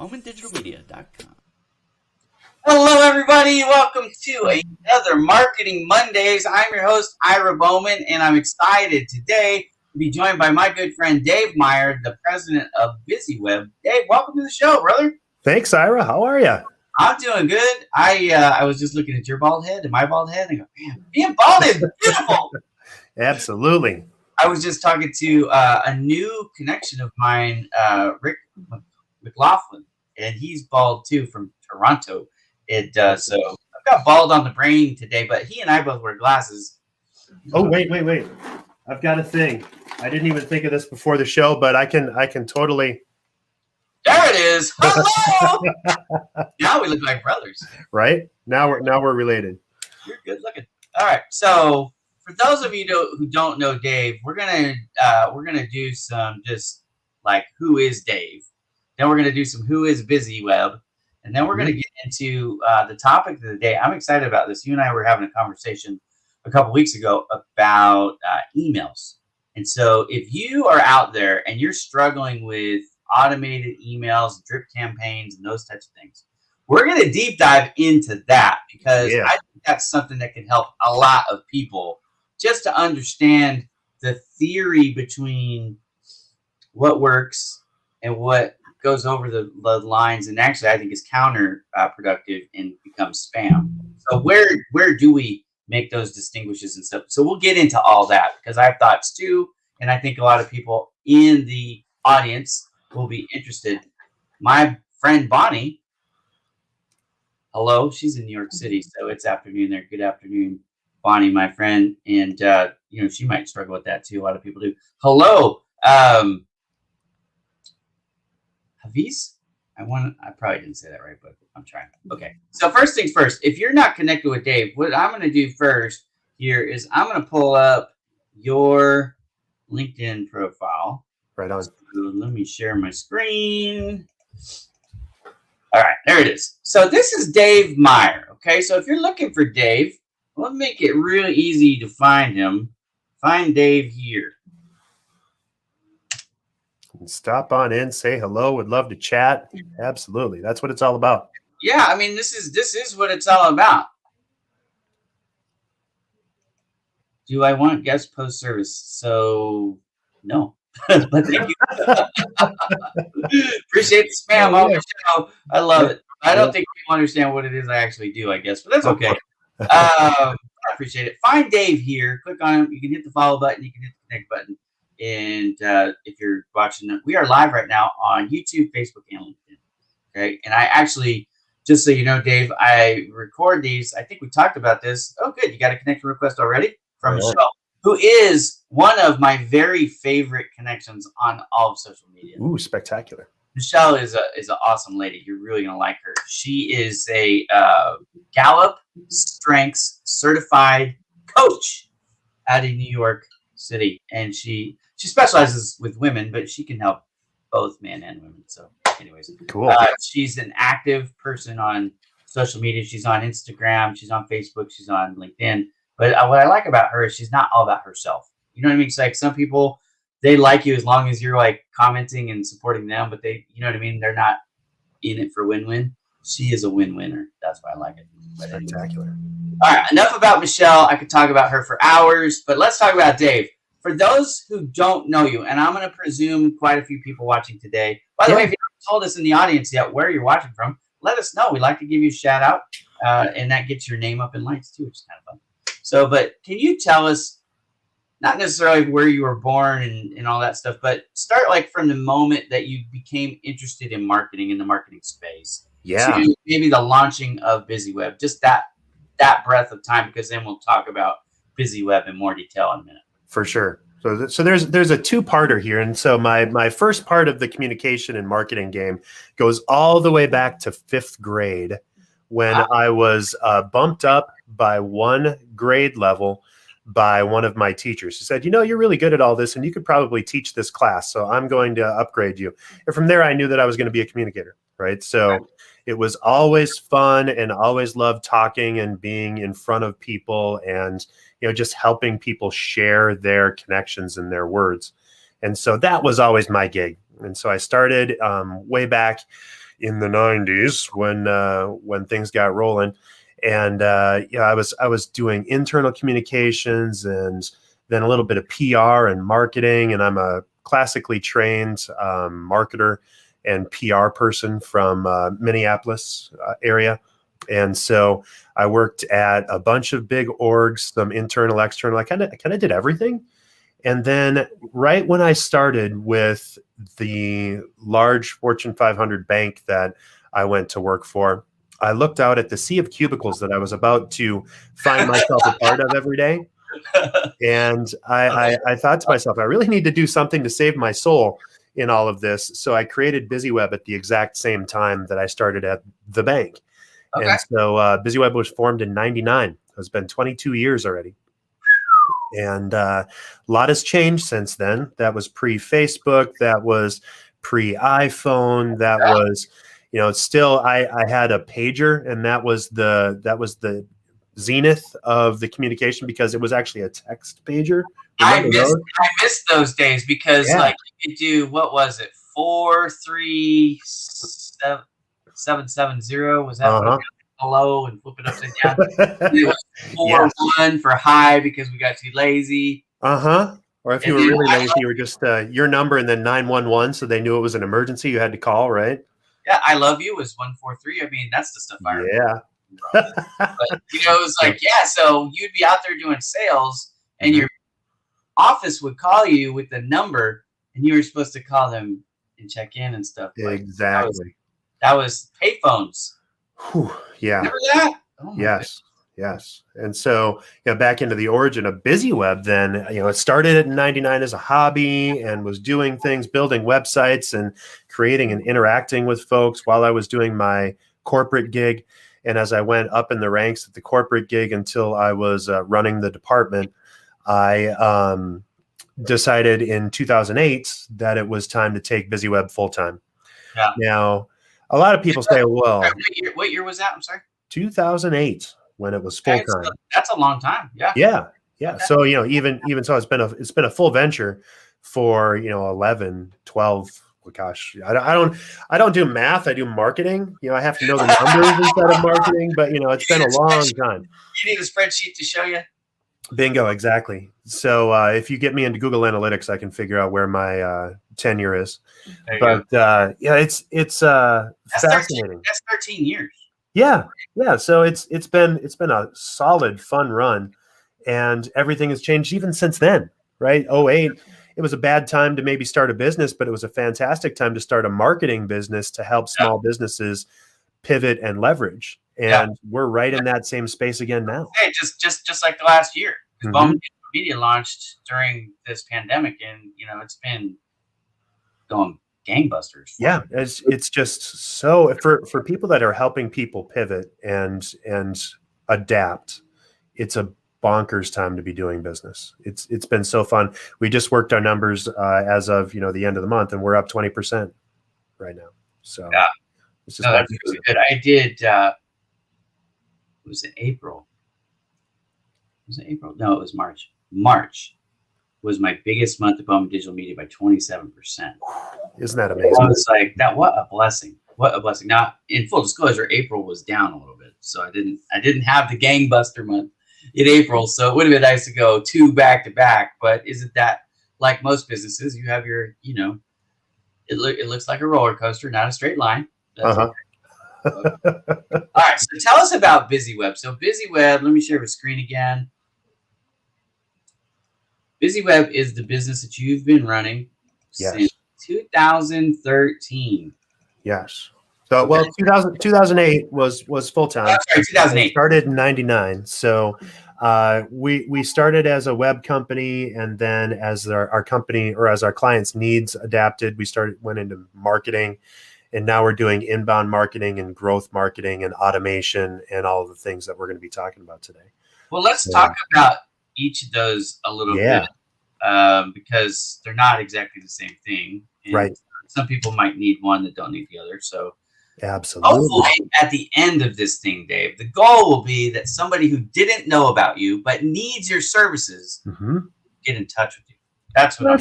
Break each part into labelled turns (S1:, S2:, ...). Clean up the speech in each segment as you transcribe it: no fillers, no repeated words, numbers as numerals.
S1: BowmanDigitalMedia.com. Hello, everybody. Welcome to another Marketing Mondays. I'm your host, Ira Bowman, and I'm excited today to be joined by my good friend, Dave Meyer, the president of BizzyWeb. Dave, welcome to the show, brother.
S2: Thanks, Ira. How are you?
S1: I'm doing good. I was just looking at your bald head and my bald head, and I go, man, being bald is beautiful.
S2: Absolutely.
S1: I was just talking to a new connection of mine, Rick McLaughlin, and he's bald too from Toronto. So I've got bald on the brain today, but he and I both wear glasses.
S2: Oh, wait. I've got a thing. I didn't even think of this before the show, but I can totally.
S1: There it is. Hello. Now we look like brothers.
S2: Right? Now we're related.
S1: You're good looking. All right. So for those of you who don't know Dave, we're gonna do some just like who is Dave. Then we're gonna do some who is BizzyWeb. And then we're going to get into the topic of the day. I'm excited about this. You and I were having a conversation a couple weeks ago about emails. And so if you are out there and you're struggling with automated emails, drip campaigns, and those types of things, we're going to deep dive into that because I think that's something that can help a lot of people just to understand the theory between what works and what goes over the lines, and actually I think is counterproductive and becomes spam. So where do we make those distinguishes and stuff? So we'll get into all that because I have thoughts too, and I think a lot of people in the audience will be interested. My friend Bonnie, hello, she's in New York City, so it's afternoon there. Good afternoon, Bonnie, my friend, and she might struggle with that too. A lot of people do. Hello. Haviz? I probably didn't say that right, but I'm trying. Okay. So first things first, if you're not connected with Dave, what I'm going to do first here is I'm going to pull up your LinkedIn profile.
S2: Right on.
S1: So let me share my screen. All right, there it is. So this is Dave Meyer. Okay. So if you're looking for Dave, we'll make it real easy to find him. Find Dave here.
S2: Stop on in, say hello. Would love to chat. Absolutely. That's what it's all about.
S1: Yeah, I mean, this is what it's all about. Do I want guest post service? So no. But thank you. Appreciate the spam on the show. I love it. I don't think people understand what it is I actually do, I guess, but that's okay. I appreciate it. Find Dave here. Click on him. You can hit the follow button. You can hit the connect button. And if you're watching, we are live right now on YouTube, Facebook, and LinkedIn. Okay. And I actually, just so you know, Dave, I record these. I think we talked about this. Oh, good. You got a connection request already from Michelle, who is one of my very favorite connections on all of social media.
S2: Ooh, spectacular.
S1: Michelle is an awesome lady. You're really going to like her. She is a Gallup Strengths certified coach out of New York City. And she specializes with women, but she can help both men and women. So anyways,
S2: cool.
S1: She's an active person on social media. She's on Instagram. She's on Facebook. She's on LinkedIn. But what I like about her is she's not all about herself. You know what I mean? It's like some people, they like you as long as you're like commenting and supporting them, but they, you know what I mean? They're not in it for win-win. She is a win-winner. That's why I like it.
S2: Spectacular.
S1: All right, enough about Michelle. I could talk about her for hours, but let's talk about Dave. For those who don't know you, and I'm going to presume quite a few people watching today. By the way, if you haven't told us in the audience yet where you're watching from, let us know. We'd like to give you a shout out, and that gets your name up in lights too, which is kind of fun. So, but can you tell us, not necessarily where you were born and all that stuff, but start like from the moment that you became interested in marketing, in the marketing space.
S2: Yeah.
S1: To maybe the launching of BizzyWeb, just that breadth of time, because then we'll talk about BizzyWeb in more detail in a minute.
S2: For sure. So there's a two-parter here. And so my first part of the communication and marketing game goes all the way back to 5th grade when I was bumped up by 1 grade level by one of my teachers. He said, you know, you're really good at all this and you could probably teach this class. So I'm going to upgrade you. And from there, I knew that I was going to be a communicator, right? So it was always fun and always loved talking and being in front of people and, you know, just helping people share their connections and their words. And so that was always my gig. And so I started way back in the 90s when things got rolling. And I was doing internal communications and then a little bit of PR and marketing. And I'm a classically trained marketer and PR person from Minneapolis area. And so I worked at a bunch of big orgs, some internal, external. I kind of did everything. And then right when I started with the large Fortune 500 bank that I went to work for, I looked out at the sea of cubicles that I was about to find myself a part of every day. And I thought to myself, I really need to do something to save my soul in all of this. So I created BizzyWeb at the exact same time that I started at the bank. Okay. And so BizzyWeb was formed in '99. It's been 22 years already. And a lot has changed since then. That was pre-Facebook. That was pre-iPhone. That was, you know, still I had a pager, and that was the zenith of the communication because it was actually a text pager.
S1: I missed those days because like you could do, what was it, 43770? Was that what hello and flip it upside down? It was 41 for hi because we got too lazy.
S2: Or if you were really lazy, you were just your number and then 911, so they knew it was an emergency. You had to call, right?
S1: Yeah, I love you was 143. I mean, that's the stuff I remember.
S2: Yeah.
S1: But you know, it was like, so you'd be out there doing sales, and your office would call you with the number, and you were supposed to call them and check in and stuff.
S2: Exactly.
S1: That was payphones.
S2: Yeah.
S1: Remember that? Oh
S2: yes. And so, you know, back into the origin of BizzyWeb, then, you know, it started in '99 as a hobby and was doing things, building websites and creating and interacting with folks while I was doing my corporate gig. And as I went up in the ranks at the corporate gig until I was running the department, I decided in 2008 that it was time to take BizzyWeb full time.
S1: Yeah.
S2: Now, a lot of people say, well,
S1: what year was that? I'm sorry.
S2: 2008 when it was full time.
S1: That's a long time. Yeah.
S2: Okay. So, you know, even so, it's been a full venture for, you know, 11, 12. Gosh, I don't do math. I do marketing. You know, I have to know the numbers instead of marketing. But you know, it's been a long time.
S1: You need a spreadsheet to show you.
S2: Bingo, exactly. So if you get me into Google Analytics, I can figure out where my tenure is.
S1: There you
S2: But
S1: go.
S2: yeah, it's
S1: That's 13.
S2: fascinating.
S1: That's 13 years.
S2: Yeah, yeah. So it's been a solid, fun run, and everything has changed even since then, right? '08, it was a bad time to maybe start a business, but it was a fantastic time to start a marketing business to help
S1: Yeah.
S2: small businesses pivot and leverage.
S1: Yeah.
S2: And we're right in that same space again now.
S1: Hey, just like the last year, because
S2: Mhm.
S1: Bowman Media launched during this pandemic, and it's been going gangbusters.
S2: Yeah, it's just so for people that are helping people pivot and adapt, it's a bonkers time to be doing business. It's been so fun. We just worked our numbers as of the end of the month, and we're up 20% right now. So
S1: Yeah.
S2: it's just
S1: No, that's really good. I did. Was it April? Was it April? No, it was March. March was my biggest month of Bowman Digital Media by 27%.
S2: Isn't that
S1: I
S2: amazing?
S1: was like, that. What a blessing! What a blessing! Now, in full disclosure, April was down a little bit, so I didn't have the gangbuster month in April. So it would have been nice to go 2 back to back. But isn't that like most businesses? You have your, it looks like a roller coaster, not a straight line. That's
S2: Uh-huh.
S1: okay. All right. So tell us about BizzyWeb. So BizzyWeb, let me share the screen again. BizzyWeb is the business that you've been running
S2: Yes.
S1: since 2013.
S2: Yes. So, well, 2008 was full time.
S1: Oh, sorry, 2008.
S2: Started in '99. So we started as a web company, and then as our company or as our clients' needs adapted, we went into marketing, and now we're doing inbound marketing and growth marketing and automation and all of the things that we're going to be talking about today.
S1: Well, let's talk about each of those a little bit, because they're not exactly the same thing. And
S2: right.
S1: Some people might need one that don't need the other. So
S2: absolutely.
S1: hopefully at the end of this thing, Dave, the goal will be that somebody who didn't know about you but needs your services get in touch with you. That's what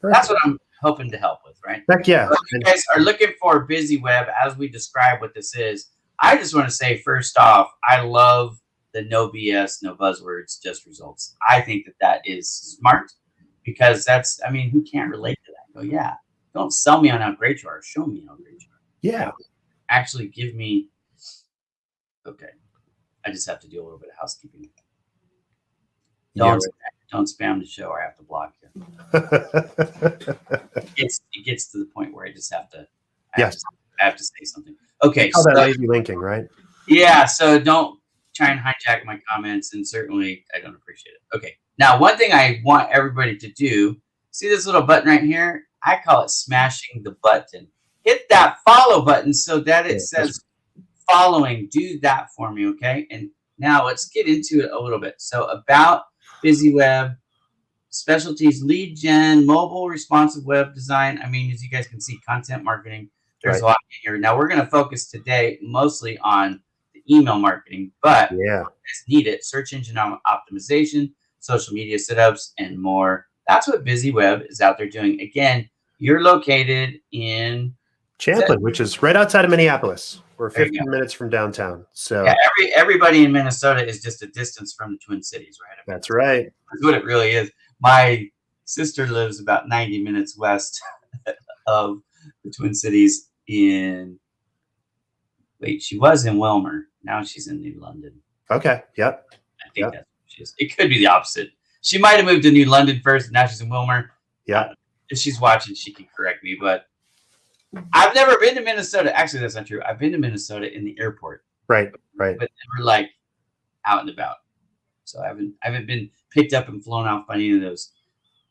S1: That's what I'm hoping to help with, right?
S2: Heck yeah.
S1: So if you guys are looking for BizzyWeb as we describe what this is, I just want to say first off, I love the no BS, no buzzwords, just results. I think that is smart, because who can't relate to that? Go, yeah, don't sell me on how great you are. Show me how great you are.
S2: Yeah.
S1: Actually give me, okay, I just have to do a little bit of housekeeping. Don't spam the show or I have to block you. It gets to the point where I just have to, I have to say something. Okay.
S2: Call that lazy linking, right?
S1: Yeah. So don't try and hijack my comments, and certainly I don't appreciate it. Okay. Now, one thing I want everybody to do, see this little button right here? I call it smashing the button. Hit that follow button so that it says following. Do that for me, okay? And now let's get into it a little bit. So about BizzyWeb, specialties, lead gen, mobile responsive web design. As you guys can see, content marketing. There's a lot here. Now we're going to focus today mostly on the email marketing, but as needed, search engine optimization, social media setups, and more. That's what BizzyWeb is out there doing. Again, you're located in
S2: Champlin, which is right outside of Minneapolis. We're 15 minutes from downtown. So
S1: yeah, everybody in Minnesota is just a distance from the Twin Cities, right?
S2: That's right.
S1: That's what it really is. My sister lives about 90 minutes west of the Twin Cities she was in Wilmer. Now she's in New London.
S2: Okay. Yep.
S1: I think that's what she is. It could be the opposite. She might have moved to New London first, and now she's in Wilmer.
S2: Yeah.
S1: If she's watching, she can correct me, but I've never been to Minnesota. Actually, that's not true. I've been to Minnesota in the airport.
S2: Right.
S1: But never like out and about. So I haven't been picked up and flown off by any of those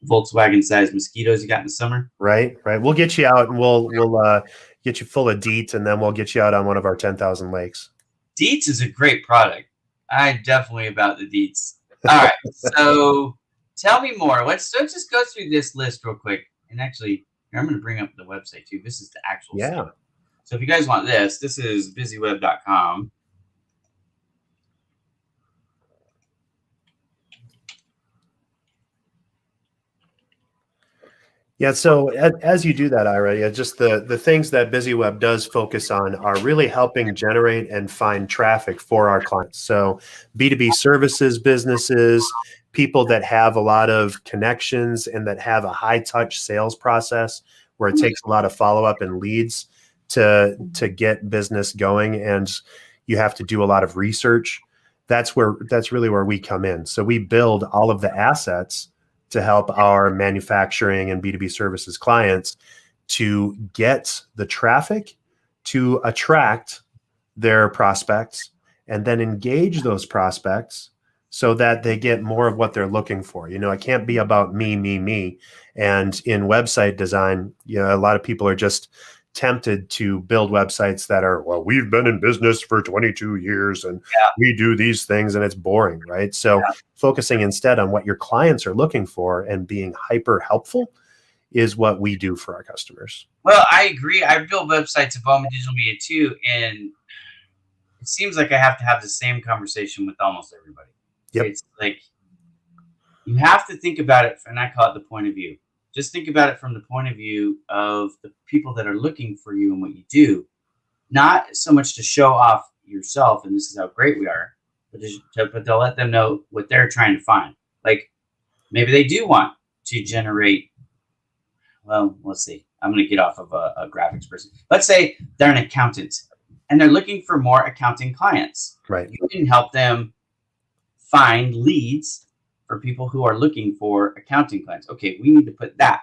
S1: Volkswagen-sized mosquitoes you got in the summer.
S2: Right. We'll get you out, and we'll get you full of DEET, and then we'll get you out on one of our 10,000 lakes.
S1: DEETs is a great product. I'm definitely about the DEETs. All right. So tell me more. Let's just go through this list real quick. And actually, I'm going to bring up the website too. This is the actual site. So if you guys want this is BizzyWeb.com.
S2: Yeah. So as you do that, Ira, just the things that BizzyWeb does focus on are really helping generate and find traffic for our clients. So B2B services businesses, people that have a lot of connections and that have a high touch sales process where it takes a lot of follow up and leads to get business going, and you have to do a lot of research. That's really where we come in. So we build all of the assets to help our manufacturing and B2B services clients to get the traffic, to attract their prospects, and then engage those prospects so that they get more of what they're looking for. It can't be about me, me, me. And in website design, a lot of people are just tempted to build websites that are, well, we've been in business for 22 years and we do these things, and it's boring, right? So focusing instead on what your clients are looking for and being hyper helpful is what we do for our customers.
S1: Well, I agree. I build websites at Bowman Digital Media too, and it seems like I have to have the same conversation with almost everybody.
S2: Yep.
S1: It's like you have to think about it, and I call it the point of view. Just think about it from the point of view of the people that are looking for you and what you do, not so much to show off yourself and this is how great we are, but to let them know what they're trying to find. Like maybe they do want to generate, well, let's see. I'm going to get off of a graphics person. Let's say they're an accountant and they're looking for more accounting clients.
S2: Right.
S1: You can help them find leads for people who are looking for accounting clients. Okay, we need to put that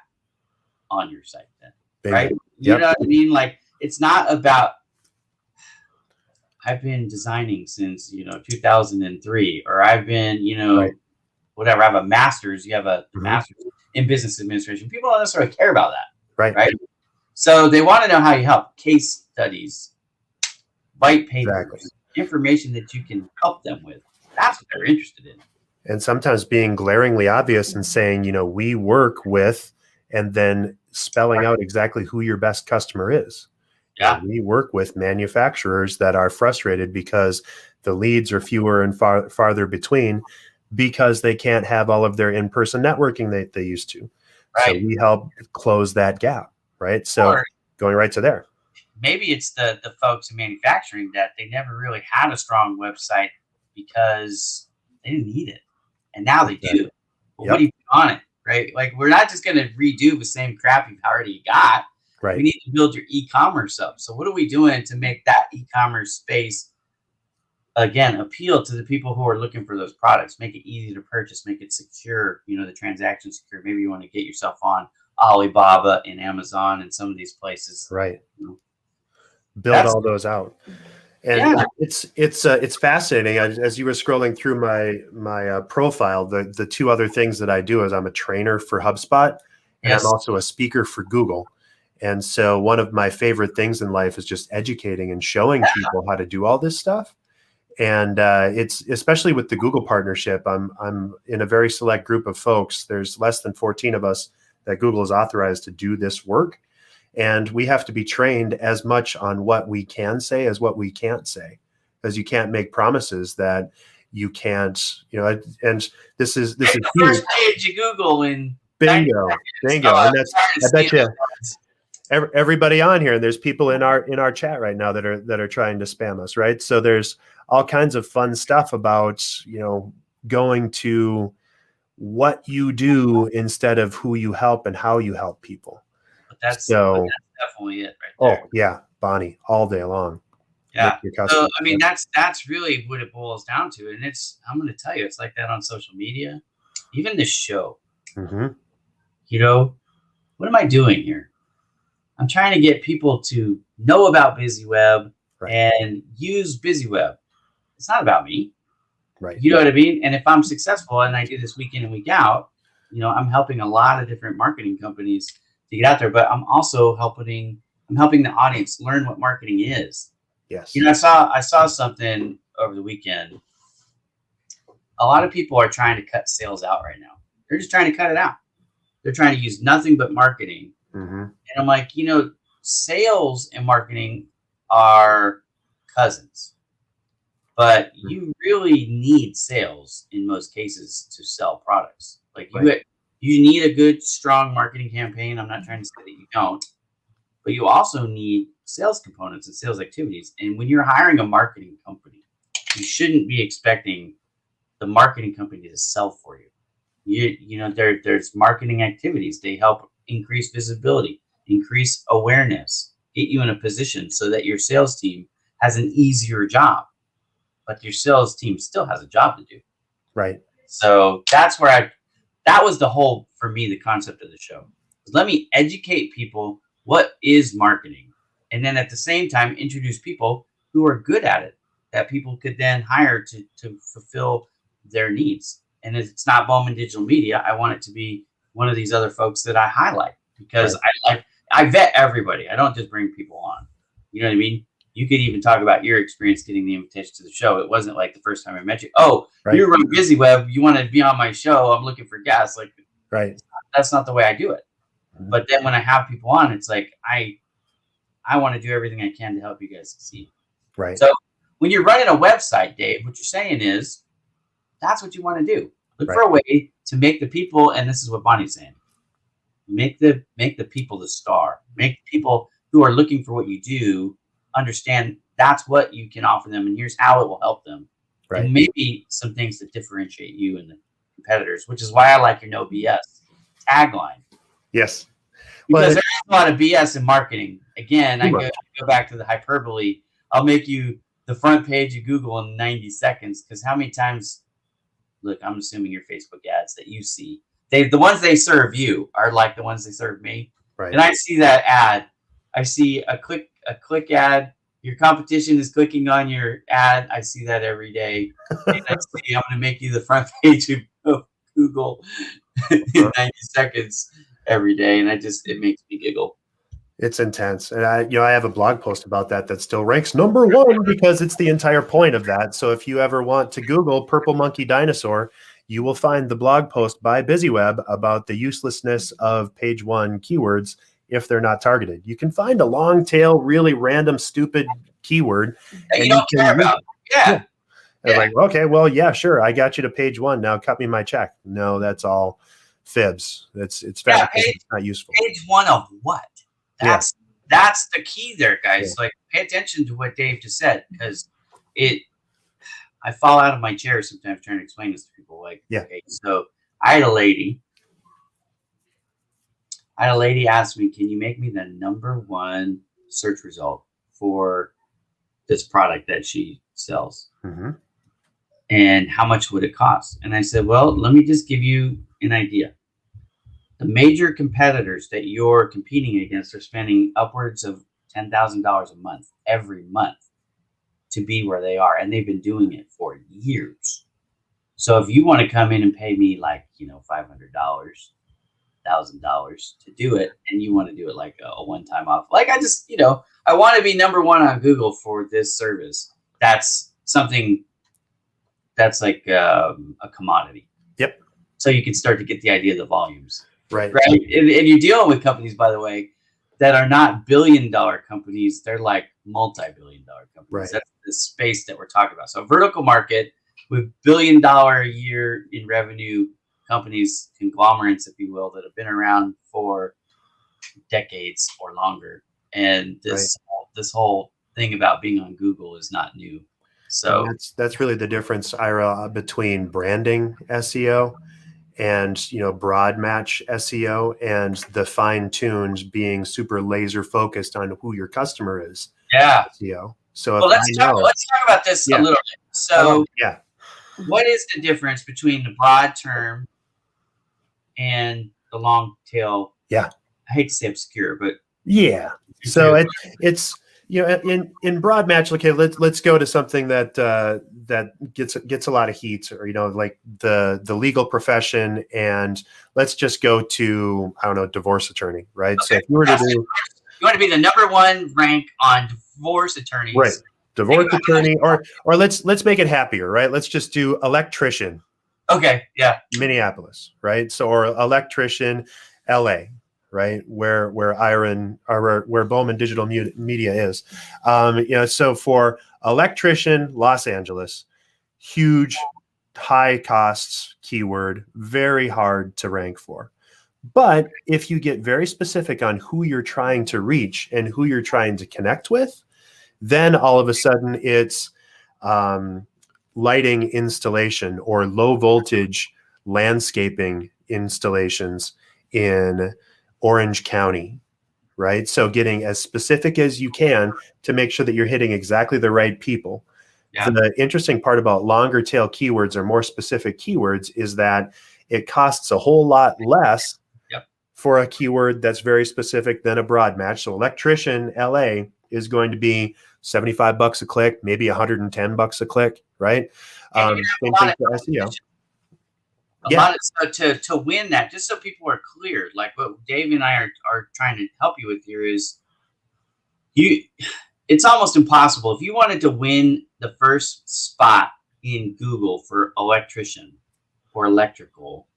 S1: on your site then, right? You know what I mean? Like, it's not about, I've been designing since, 2003, or I've been, whatever, I have a master's, you have a master's in business administration. People don't necessarily care about that, right? So they want to know how you help. Case studies, white papers, information that you can help them with. That's what they're interested in.
S2: And sometimes being glaringly obvious and saying, we work with, and then spelling out exactly who your best customer is.
S1: Yeah.
S2: We work with manufacturers that are frustrated because the leads are fewer and farther between because they can't have all of their in-person networking that they used to.
S1: Right.
S2: So we help close that gap, right? So going right to there.
S1: Maybe it's the folks in manufacturing that they never really had a strong website because they didn't need it. And now they do. Well, what do you do on it, right? Like, we're not just going to redo the same crap you've already got.
S2: Right.
S1: We need to build your e-commerce up. So what are we doing to make that e-commerce space, again, appeal to the people who are looking for those products? Make it easy to purchase, make it secure, the transaction secure. Maybe you want to get yourself on Alibaba and Amazon and some of these places.
S2: Right. Build all those out. And it's fascinating. As you were scrolling through my profile, the two other things that I do is I'm a trainer for HubSpot, and I'm also a speaker for Google. And so one of my favorite things in life is just educating and showing people how to do all this stuff. And it's especially with the Google partnership. I'm in a very select group of folks. There's less than 14 of us that Google is authorized to do this work. And we have to be trained as much on what we can say as what we can't say, because you can't make promises that you can't, and this is huge.
S1: First page of Google in
S2: bingo. And that's, I bet you everybody on here, and there's people in our chat right now that are trying to spam us, right? So there's all kinds of fun stuff about, going to what you do instead of who you help and how you help people.
S1: That's definitely it right there.
S2: Oh, yeah, Bonnie, all day long.
S1: Yeah. So, I mean, that's really what it boils down to. And I'm going to tell you, it's like that on social media, even this show.
S2: Mm-hmm.
S1: What am I doing here? I'm trying to get people to know about BizzyWeb and use BizzyWeb. It's not about me.
S2: Right.
S1: You know what I mean? And if I'm successful and I do this week in and week out, I'm helping a lot of different marketing companies to get out there, but I'm also helping the audience learn what marketing is.
S2: Yes.
S1: I saw something over the weekend. A lot of people are trying to cut sales out right now. They're just trying to cut it out. They're trying to use nothing but marketing.
S2: Mm-hmm.
S1: And I'm like, sales and marketing are cousins, but you really need sales in most cases to sell products. Like you need a good, strong marketing campaign. I'm not trying to say that you don't, but you also need sales components and sales activities. And when you're hiring a marketing company, you shouldn't be expecting the marketing company to sell for you. There's marketing activities. They help increase visibility, increase awareness, get you in a position so that your sales team has an easier job, but your sales team still has a job to do.
S2: Right.
S1: So that was the whole, for me, the concept of the show. Let me educate people what is marketing, and then at the same time introduce people who are good at it that people could then hire to fulfill their needs. And if it's not Bowman Digital Media, I want it to be one of these other folks that I highlight, because I vet everybody. I don't just bring people on. You know what I mean? You could even talk about your experience getting the invitation to the show. It wasn't like the first time I met you. Oh, you run BizzyWeb. You want to be on my show? I'm looking for guests. Like, that's not the way I do it. But then when I have people on, it's like I want to do everything I can to help you guys succeed.
S2: Right.
S1: So when you're running a website, Dave, what you're saying is that's what you want to do. Look for a way to make the people, and this is what Bonnie's saying, make the people the star. Make people who are looking for what you do understand that's what you can offer them, and here's how it will help them. Right. And maybe some things that differentiate you and the competitors, which is why I like your no BS tagline.
S2: Yes.
S1: Because there's a lot of BS in marketing. Again, I go back to the hyperbole. I'll make you the front page of Google in 90 seconds. Because how many times, look, I'm assuming your Facebook ads that you see, the ones they serve you are like the ones they serve me. Right. And I see that ad. I see a click ad. Your competition is clicking on your ad. I see that every day. And I see I'm going to make you the front page of Google in 90 seconds every day. And it makes me giggle.
S2: It's intense. And I have a blog post about that still ranks number 1 because it's the entire point of that. So if you ever want to Google purple monkey dinosaur, you will find the blog post by BizzyWeb about the uselessness of page 1 keywords if they're not targeted. You can find a long tail, really random, stupid keyword
S1: that you don't care about. Yeah.
S2: Like, okay, well, yeah, sure. I got you to page 1. Now cut me my check. No, that's all fibs. It's it's not useful.
S1: Page 1 of what? That's the key there, guys. Like, pay attention to what Dave just said, because I fall out of my chair sometimes trying to explain this to people. Like, okay, so I had a lady ask me, can you make me the number 1 search result for this product that she sells? Mm-hmm. And how much would it cost? And I said, well, let me just give you an idea. The major competitors that you're competing against are spending upwards of $10,000 a month, every month, to be where they are. And they've been doing it for years. So if you want to come in and pay me like, $500, $1,000 to do it, and you want to do it like a one-time off, like I just, I want to be number 1 on Google for this service. That's something that's like a commodity.
S2: Yep.
S1: So you can start to get the idea of the volumes.
S2: Right.
S1: And you're dealing with companies, by the way, that are not billion-dollar companies. They're like multi-billion-dollar companies. Right. That's the space that we're talking about. So vertical market with billion-dollar a year in revenue companies, conglomerates, if you will, that have been around for decades or longer. And this whole thing about being on Google is not new. So
S2: that's really the difference, Ira, between branding SEO and broad match SEO and the fine-tuned being super laser focused on who your customer is.
S1: Yeah.
S2: SEO. So
S1: let's talk about this a little bit. So what is the difference between the broad term and the long tail?
S2: Yeah.
S1: I hate to say obscure, but
S2: so it's in broad match. Okay, let's go to something that gets a lot of heat, or like the legal profession, and let's just go to, I don't know, divorce attorney, right? Okay. So if you were to
S1: you want to be the number 1 rank on divorce attorneys,
S2: right? Divorce attorney, or let's make it happier, right? Let's just do electrician.
S1: Okay, yeah.
S2: Minneapolis, right? So, or electrician, LA, right? Where Bowman Digital Media is. So for electrician, Los Angeles, huge, high costs keyword, very hard to rank for. But if you get very specific on who you're trying to reach and who you're trying to connect with, then all of a sudden it's lighting installation or low voltage landscaping installations in Orange County, right? So getting as specific as you can to make sure that you're hitting exactly the right people.
S1: Yeah.
S2: The interesting part about longer tail keywords or more specific keywords is that it costs a whole lot less for a keyword that's very specific than a broad match. So electrician LA is going to be $75 a click, maybe $110 a click, right?
S1: And
S2: Same thing for SEO.
S1: A lot of to win that, just so people are clear, like what Dave and I are trying to help you with here is it's almost impossible. If you wanted to win the first spot in Google for electrician or electrical,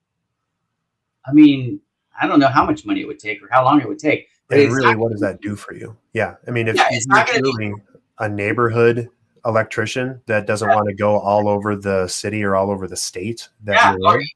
S1: I mean, I don't know how much money it would take or how long it would take. But
S2: and really, what does that do for you? Yeah. I mean, if you're truly a neighborhood electrician that doesn't want to go all over the city or all over the state that you're in.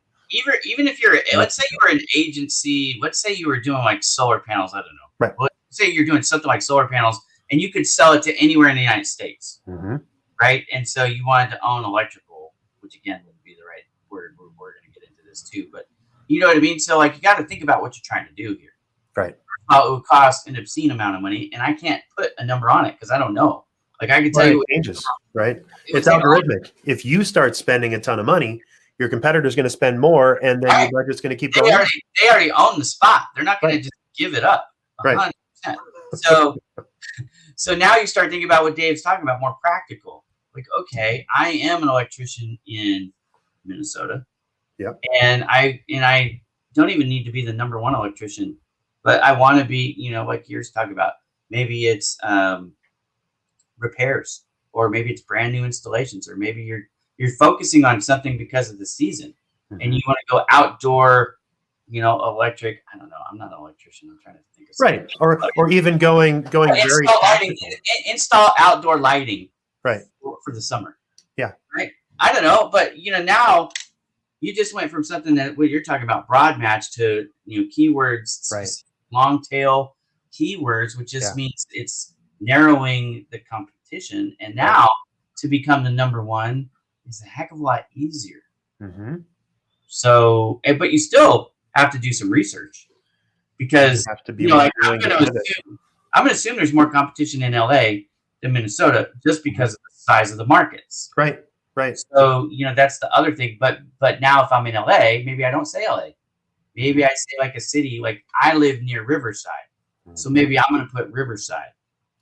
S1: Even if you're, let's say you were an agency, let's say you were doing like solar panels, I don't know.
S2: Right.
S1: Let's say you're doing something like solar panels and you could sell it to anywhere in the United States.
S2: Mm-hmm.
S1: Right. And so you wanted to own electrical, which again wouldn't be the right word. We're going to get into this too, but you know what I mean? So like you got to think about what you're trying to do here.
S2: Right.
S1: It would cost an obscene amount of money, and I can't put a number on it because I don't know. Like I can tell you,
S2: it changes, right? It's algorithmic. If you start spending a ton of money, your competitor's going to spend more, and then your budget's going to keep going.
S1: They already own the spot. They're not going to just give it up. 100%. Right. So now you start thinking about what Dave's talking about, more practical. Like, okay, I am an electrician in Minnesota.
S2: Yep.
S1: And I don't even need to be the number one electrician, but I want to be, like yours talking about. Maybe it's repairs, or maybe it's brand new installations, or maybe you're focusing on something because of the season, and you want to go outdoor, electric. I don't know. I'm not an electrician. I'm trying to think of something.
S2: Right. Or even going very
S1: install outdoor lighting.
S2: Right.
S1: For the summer.
S2: Yeah.
S1: Right. I don't know, but now you just went from something that what you're talking about, broad match, to keywords,
S2: right,
S1: long tail keywords, which just means it's narrowing the competition. And now to become the number one is a heck of a lot easier.
S2: Mm-hmm.
S1: So, but you still have to do some research, because
S2: you have to be
S1: I'm going to assume there's more competition in LA than Minnesota, just because of the size of the markets.
S2: Right. Right.
S1: So, that's the other thing. But now if I'm in LA, maybe I don't say LA. Maybe I say like a city, like I live near Riverside. Mm-hmm. So maybe I'm going to put Riverside.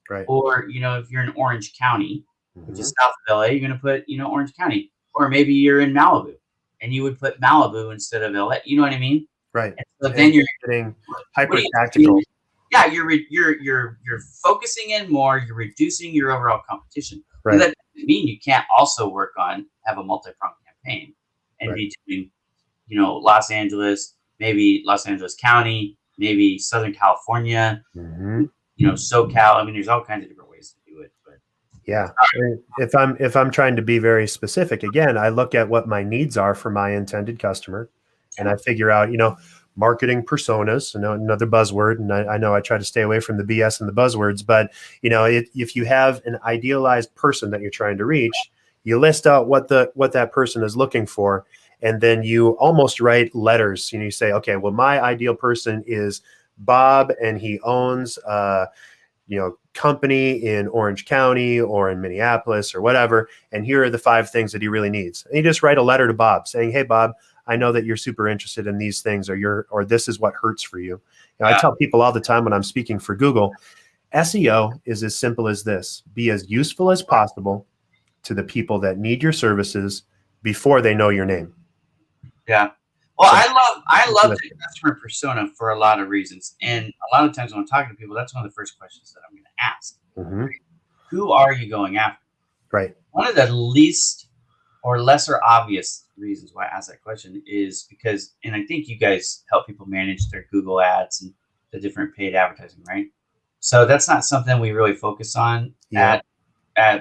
S2: Right.
S1: Or, if you're in Orange County, which is south of LA, you're going to put, Orange County. Or maybe you're in Malibu and you would put Malibu instead of LA. You know what I mean?
S2: Right.
S1: And so then you're
S2: getting hyper tactical.
S1: Yeah, you're focusing in more, you're reducing your overall competition.
S2: Right.
S1: That doesn't mean you can't also have a multi-pronged campaign and be doing, Los Angeles, maybe Los Angeles County, maybe Southern California, SoCal. I mean, there's all kinds of different ways to do it. But
S2: yeah, if I'm trying to be very specific, again, I look at what my needs are for my intended customer, and I figure out, marketing personas, another buzzword. And I know I try to stay away from the BS and the buzzwords, but if you have an idealized person that you're trying to reach, you list out what that person is looking for. And then you almost write letters. You say, okay, well, my ideal person is Bob, and he owns company in Orange County or in Minneapolis or whatever. And here are the 5 things that he really needs. And you just write a letter to Bob saying, hey, Bob, I know that you're super interested in these things, or this is what hurts for you. I tell people all the time when I'm speaking for Google, SEO is as simple as this: be as useful as possible to the people that need your services before they know your name.
S1: Yeah. Well, I love the customer persona for a lot of reasons. And a lot of times when I'm talking to people, that's one of the first questions that I'm going to ask.
S2: Mm-hmm.
S1: Who are you going after?
S2: Right.
S1: One of the least or lesser obvious reasons why I ask that question is because, and I think you guys help people manage their Google ads and the different paid advertising, right? So that's not something we really focus on at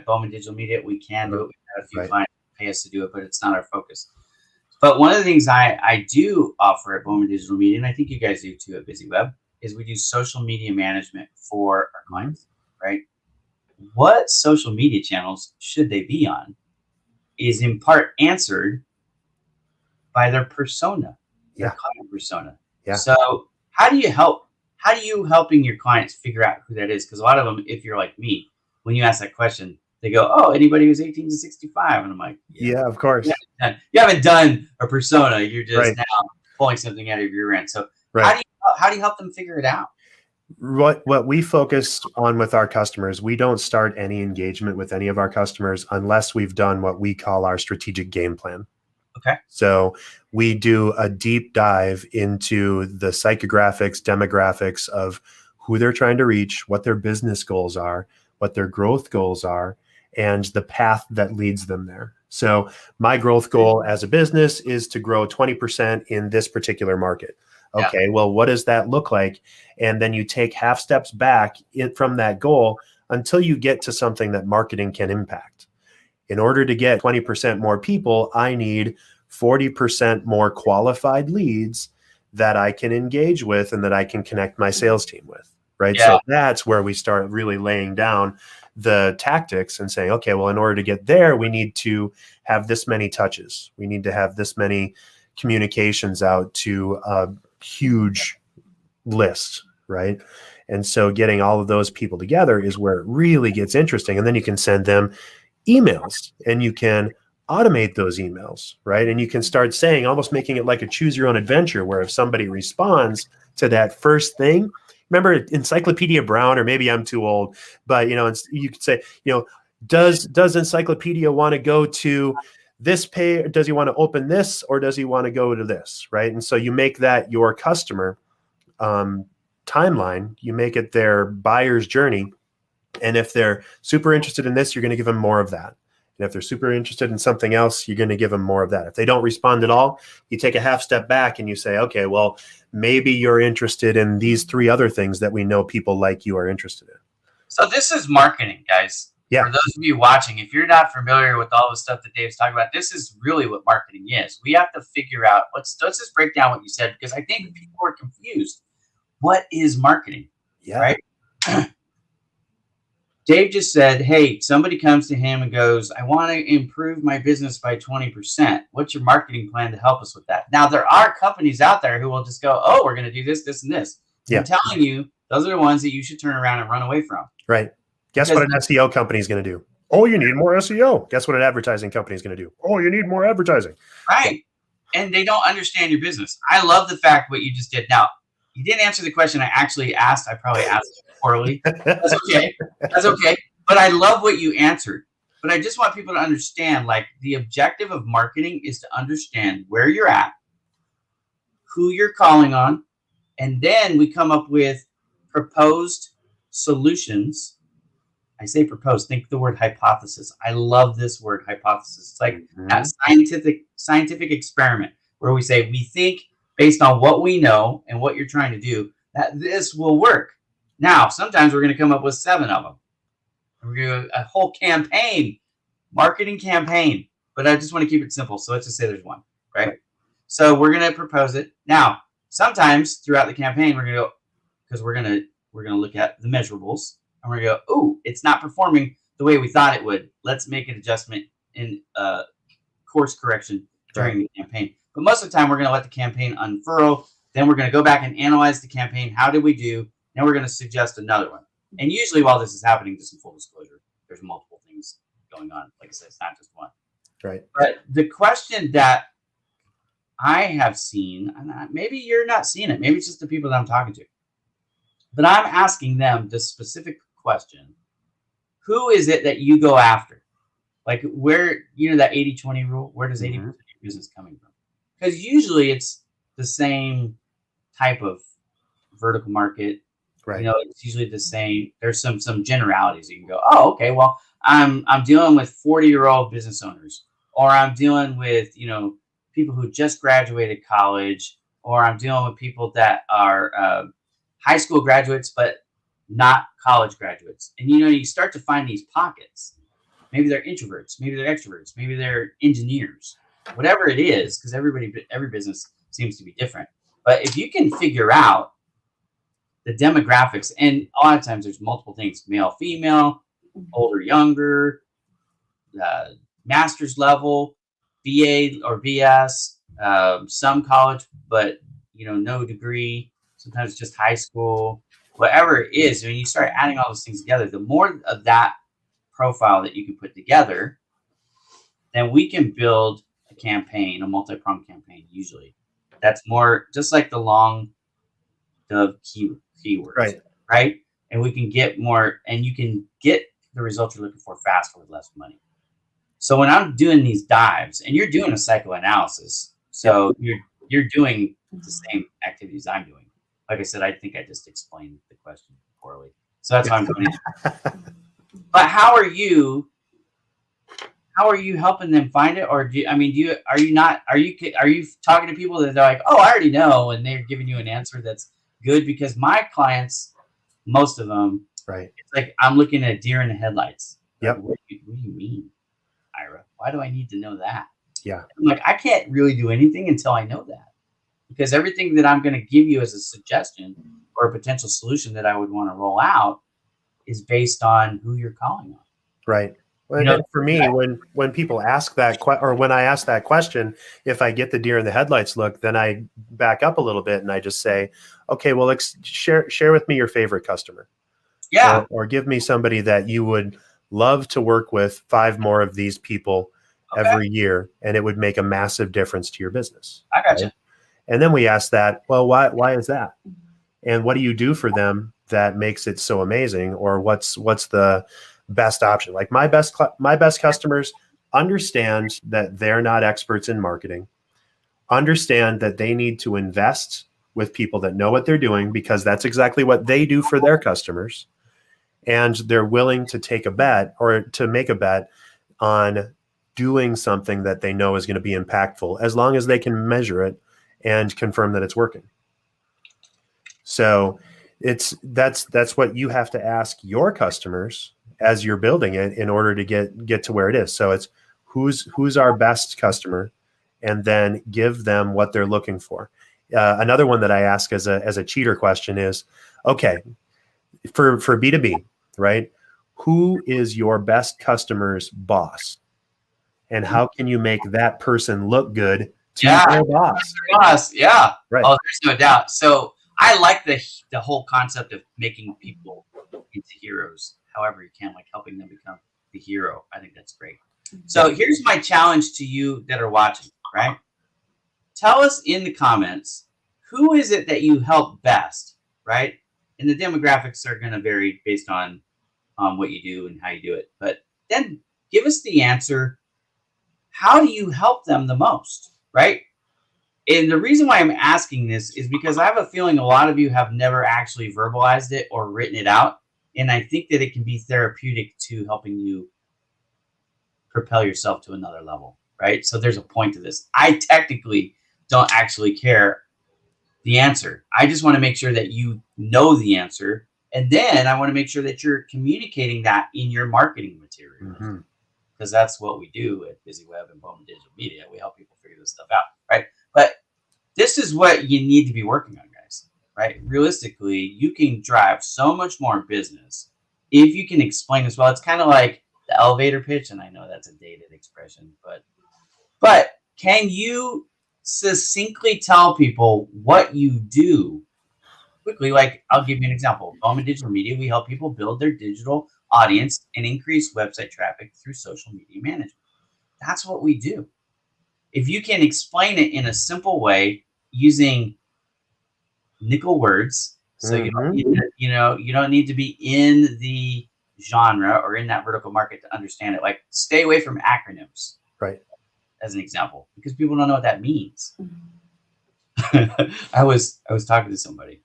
S1: Bowman Digital Media. We can do it. We have a few clients pay us to do it, but it's not our focus. But one of the things I do offer at Bowman Digital Media, and I think you guys do too at BizzyWeb, is we do social media management for our clients, right? What social media channels should they be on is in part answered by their persona, their
S2: Yeah.
S1: client persona.
S2: Yeah.
S1: So how do you helping your clients figure out who that is? Because a lot of them, if you're like me, when you ask that question, they go, "Oh, anybody who's 18 to 65," and I'm like,
S2: Yeah, of course.
S1: you haven't done a persona. You're just
S2: Right.
S1: now pulling something out of your end. So
S2: Right.
S1: how do you help them figure it out?
S2: What we focus on with our customers, we don't start any engagement with any of our customers unless we've done what we call our strategic game plan.
S1: Okay.
S2: So we do a deep dive into the psychographics, demographics of who they're trying to reach, what their business goals are, what their growth goals are, and the path that leads them there. So my growth goal as a business is to grow 20% in this particular market.
S1: Yeah.
S2: Okay, well, what does that look like? And then you take half steps back from that goal until you get to something that marketing can impact. In order to get 20% more people, I need 40% more qualified leads that I can engage with and that I can connect my sales team with, right?
S1: Yeah.
S2: So that's where we start really laying down the tactics and saying, okay, well, in order to get there, we need to have this many touches. We need to have this many communications out to a huge list, right? And so getting all of those people together is where it really gets interesting. And then you can send them emails and you can automate those emails, right? And you can start saying, almost making it like a choose your own adventure, where if somebody responds to that first thing, remember Encyclopedia Brown, or maybe I'm too old, but you could say, does Encyclopedia want to go to this page? Does he want to open this, or does he want to go to this, right? And so you make that your customer timeline, you make it their buyer's journey. And if they're super interested in this, you're going to give them more of that. And if they're super interested in something else, you're going to give them more of that. If they don't respond at all, you take a half step back and you say, okay, well, maybe you're interested in these 3 other things that we know people like you are interested in.
S1: So this is marketing, guys.
S2: Yeah.
S1: For those of you watching, if you're not familiar with all the stuff that Dave's talking about, this is really what marketing is. We have to figure out let's just break down what you said, because I think people are confused. What is marketing?
S2: Yeah.
S1: Right? Dave just said, hey, somebody comes to him and goes, I want to improve my business by 20%. What's your marketing plan to help us with that? Now, there are companies out there who will just go, oh, we're going to do this, this, and this. Yeah. I'm telling you, those are the ones that you should turn around and run away from.
S2: Right. Guess what an SEO company is going to do? Oh, you need more SEO. Guess what an advertising company is going to do? Oh, you need more advertising.
S1: Right. And they don't understand your business. I love the fact what you just did. Now, you didn't answer the question I actually asked. I probably asked it poorly. That's okay. That's okay. But I love what you answered. But I just want people to understand, like, the objective of marketing is to understand where you're at, who you're calling on, and then we come up with proposed solutions. I say proposed, think the word hypothesis. I love this word, hypothesis. It's like that scientific experiment where we say, we think based on what we know and what you're trying to do, that this will work. Now, sometimes we're going to come up with 7 of them. We're going to do a whole campaign, marketing campaign, but I just want to keep it simple. So let's just say there's 1, right? So we're going to propose it. Now, sometimes throughout the campaign, we're going to go, because we're going to look at the measurables, and we're going to go, oh, it's not performing the way we thought it would. Let's make an adjustment in course correction during the campaign. But most of the time, we're going to let the campaign unfurl. Then we're going to go back and analyze the campaign. How did we do? Then we're going to suggest another one. And usually while this is happening, just in full disclosure, there's multiple things going on. Like I said, it's not just one.
S2: Right.
S1: But the question that I have seen, and maybe you're not seeing it, maybe it's just the people that I'm talking to, but I'm asking them the specific question, who is it that you go after? Like, where, that 80-20 rule, where does 80% of your business coming from? Because usually it's the same type of vertical market.
S2: Right.
S1: It's usually the same. There's some generalities. You can go, oh, okay, well, I'm dealing with 40-year-old business owners, or I'm dealing with, people who just graduated college, or I'm dealing with people that are high school graduates, but not college graduates. And, you start to find these pockets. Maybe they're introverts, maybe they're extroverts, maybe they're engineers, whatever it is, because every business seems to be different. But if you can figure out the demographics, and a lot of times there's multiple things, male, female, older, younger, master's level, BA or BS, some college, but no degree. Sometimes just high school, whatever it is. When you start adding all those things together, the more of that profile that you can put together, then we can build a campaign, a multi-pronged campaign. Usually, that's more just like the keywords, right? And we can get more, and you can get the results you're looking for faster with less money. So when I'm doing these dives, and you're doing a psychoanalysis, so you're doing the same activities I'm doing. Like I said, I think I just explained the question poorly, so that's why I'm going to. But how are you helping them find it, or are you talking to people that they're like, oh, I already know, and they're giving you an answer that's good? Because my clients, most of them,
S2: right,
S1: it's like I'm looking at a deer in the headlights.
S2: Yep.
S1: Like, what do you mean, Ira? Why do I need to know that?
S2: Yeah.
S1: I'm like, I can't really do anything until I know that, because everything that I'm going to give you as a suggestion or a potential solution that I would want to roll out is based on who you're calling on.
S2: Right. Well, for me, when people ask that or when I ask that question, if I get the deer in the headlights look, then I back up a little bit and I just say, okay, well, share with me your favorite customer.
S1: Yeah.
S2: Or give me somebody that you would love to work with 5 more of these people every year, and it would make a massive difference to your business.
S1: I gotcha.
S2: Right? And then we ask that, well, why is that? And what do you do for them that makes it so amazing? Or what's the best option? Like my best customers understand that they're not experts in marketing, understand that they need to invest with people that know what they're doing, because that's exactly what they do for their customers. And they're willing to take a bet, or to make a bet on doing something that they know is going to be impactful, as long as they can measure it and confirm that it's working. So that's what you have to ask your customers as you're building it in order to get to where it is. So it's who's our best customer, and then give them what they're looking for. Another one that I ask as a cheater question is, okay, for B2B, right? Who is your best customer's boss? And how can you make that person look good to their boss?
S1: Yeah.
S2: Right.
S1: Oh, there's no doubt. So I like the whole concept of making people into heroes, however you can, like helping them become the hero. I think that's great. So here's my challenge to you that are watching, right? Tell us in the comments, who is it that you help best, right? And the demographics are going to vary based on what you do and how you do it. But then give us the answer. How do you help them the most, right? And the reason why I'm asking this is because I have a feeling a lot of you have never actually verbalized it or written it out. And I think that it can be therapeutic to helping you propel yourself to another level, right? So there's a point to this. I technically don't actually care the answer. I just want to make sure that you know the answer. And then I want to make sure that you're communicating that in your marketing material.
S2: Mm-hmm.
S1: Because that's what we do at BizzyWeb and Bowman Digital Media. We help people figure this stuff out, right? But this is what you need to be working on, guys, right? Realistically, you can drive so much more business if you can explain this well. It's kind of like the elevator pitch, and I know that's a dated expression, but can you succinctly tell people what you do quickly? Like, I'll give you an example. Bowman Digital Media, we help people build their digital audience and increase website traffic through social media management. That's what we do. If you can explain it in a simple way using nickel words, so you don't need to be in the genre or in that vertical market to understand it. Like, stay away from acronyms,
S2: right?
S1: As an example, because people don't know what that means. I was talking to somebody,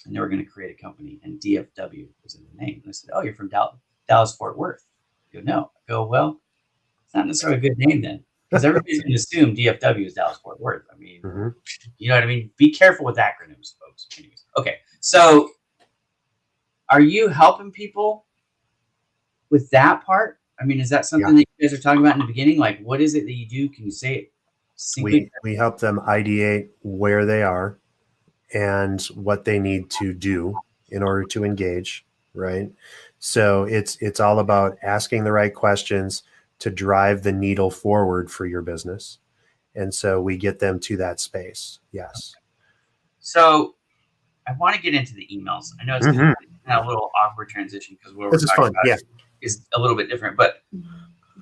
S1: and they were going to create a company, and DFW was in the name. And I said, "Oh, you're from Dallas Fort Worth?" I go, "No." I go, "Well, it's not necessarily a good name then, because everybody's going to assume DFW is Dallas Fort Worth." I mean, you know what I mean? Be careful with acronyms, folks. Anyways, okay. So, are you helping people with that part? I mean, is that something that you guys are talking about in the beginning? Like, what is it that you do? Can you say it succinctly?
S2: We help them ideate where they are and what they need to do in order to engage, right? So it's all about asking the right questions to drive the needle forward for your business. And so we get them to that space. Yes.
S1: So I want to get into the emails. I know it's kind of a little awkward transition because what
S2: This
S1: we're
S2: is
S1: talking
S2: fun.
S1: about
S2: Yeah.
S1: is a little bit different, but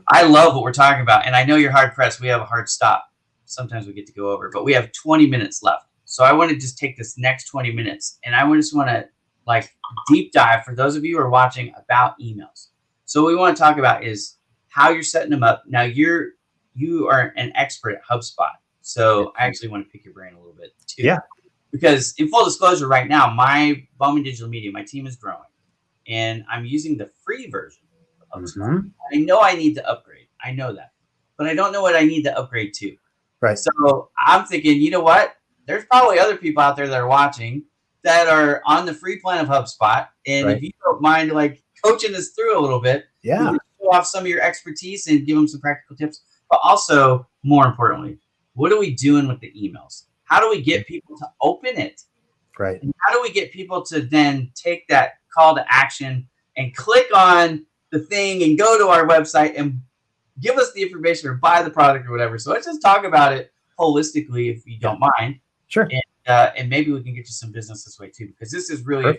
S1: I love what we're talking about. And I know you're hard pressed. We have a hard stop. Sometimes we get to go over, but we have 20 minutes left. So I want to just take this next 20 minutes and I just want to like deep dive for those of you who are watching about emails. So what we want to talk about is how you're setting them up. Now you are an expert at HubSpot. So I actually want to pick your brain a little bit too.
S2: Yeah.
S1: Because in full disclosure right now, my Bowman Digital Media, my team is growing and I'm using the free version of HubSpot. I know I need to upgrade. I know that, but I don't know what I need to upgrade to.
S2: Right.
S1: So I'm thinking, you know what? There's probably other people out there that are watching that are on the free plan of HubSpot. And if you don't mind like coaching us through a little bit, you can show off some of your expertise and give them some practical tips. But also, more importantly, what are we doing with the emails? How do we get people to open it?
S2: Right.
S1: And how do we get people to then take that call to action and click on the thing and go to our website and give us the information or buy the product or whatever? So let's just talk about it holistically, if you don't mind.
S2: Sure.
S1: And maybe we can get you some business this way too, because this is really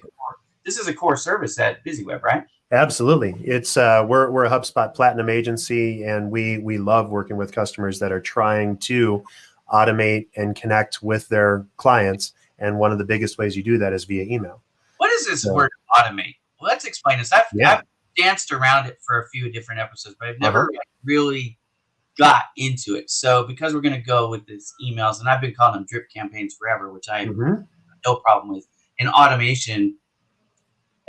S1: this is a core service at BizzyWeb, right?
S2: Absolutely. It's we're a HubSpot Platinum agency, and we love working with customers that are trying to automate and connect with their clients. And one of the biggest ways you do that is via email.
S1: What is this word automate? Well, let's explain this. I've danced around it for a few different episodes, but I've never really got into it. So because we're going to go with this emails, and I've been calling them drip campaigns forever, which I have no problem with. And automation,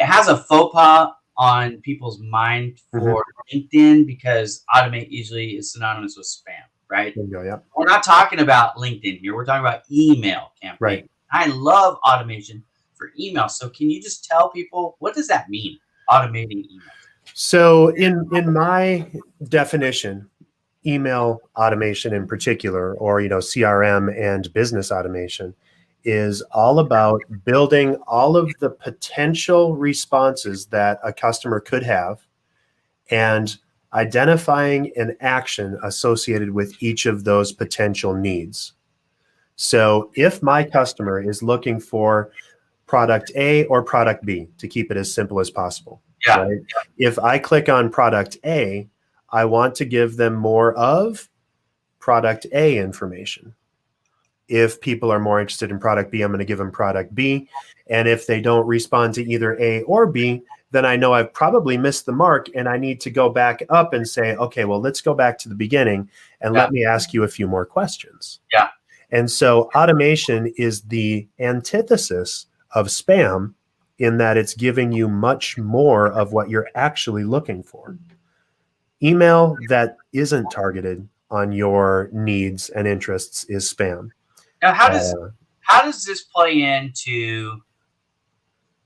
S1: it has a faux pas on people's mind for LinkedIn because automate usually is synonymous with spam, right?
S2: There you go, yeah.
S1: We're not talking about LinkedIn here. We're talking about email campaign.
S2: Right.
S1: I love automation for email. So can you just tell people, what does that mean, automating email?
S2: So in my definition, email automation in particular, or CRM and business automation, is all about building all of the potential responses that a customer could have and identifying an action associated with each of those potential needs. So if my customer is looking for product A or product B, to keep it as simple as possible, right? If I click on product A, I want to give them more of product A information. If people are more interested in product B, I'm going to give them product B. And if they don't respond to either A or B, then I know I've probably missed the mark and I need to go back up and say, okay, well, let's go back to the beginning and let me ask you a few more questions.
S1: Yeah.
S2: And so automation is the antithesis of spam in that it's giving you much more of what you're actually looking for. Email that isn't targeted on your needs and interests is spam.
S1: Now, how does this play into?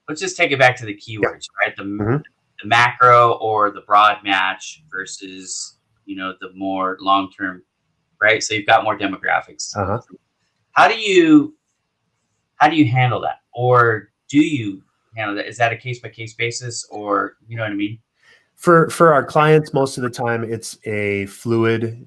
S1: Let's just take it back to the keywords, right? The macro or the broad match versus the more long term, right? So you've got more demographics. How do you handle that, or do you handle that? Is that a case by case basis, or you know what I mean?
S2: For our clients, most of the time it's a fluid,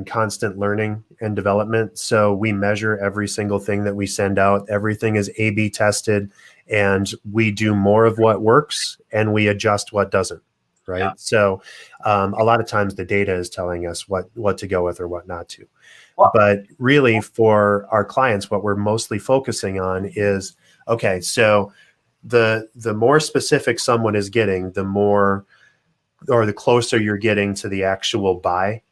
S2: constant learning and development. So we measure every single thing that we send out. Everything is A/B tested, and we do more of what works and we adjust what doesn't. Right. Yeah. So a lot of times the data is telling us what to go with or what not to. Well, but really for our clients, what we're mostly focusing on is, okay, so the more specific someone is getting, the more or the closer you're getting to the actual buy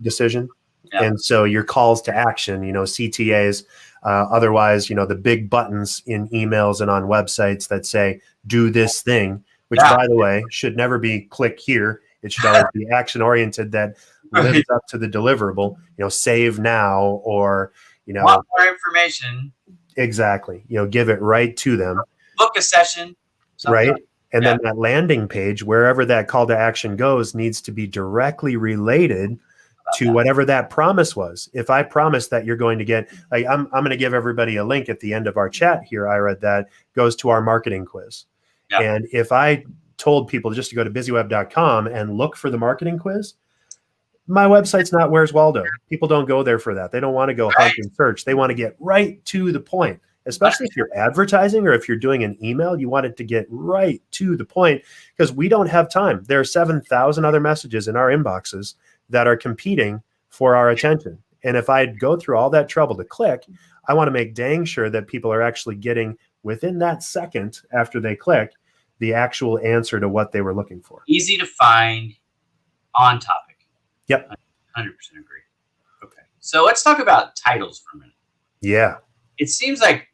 S2: decision. Yeah. And so your calls to action, CTAs, otherwise, the big buttons in emails and on websites that say, do this thing, which by the way, should never be click here. It should always be action oriented that lives up to the deliverable, save now, or,
S1: want more information.
S2: Exactly. Give it right to them.
S1: Book a session.
S2: Right. And then that landing page, wherever that call to action goes, needs to be directly related to whatever that promise was. If I promise that you're going to get, like, I'm going to give everybody a link at the end of our chat here, Ira, that goes to our marketing quiz. Yeah. And if I told people just to go to BizzyWeb.com and look for the marketing quiz, my website's not Where's Waldo. People don't go there for that. They don't want to go hunt and search. They want to get right to the point, especially if you're advertising or if you're doing an email, you want it to get right to the point because we don't have time. There are 7,000 other messages in our inboxes that are competing for our attention. And if I go through all that trouble to click, I want to make dang sure that people are actually getting within that second after they click the actual answer to what they were looking for.
S1: Easy to find, on topic.
S2: Yep.
S1: 100% agree. Okay. So let's talk about titles for a minute.
S2: Yeah.
S1: It seems like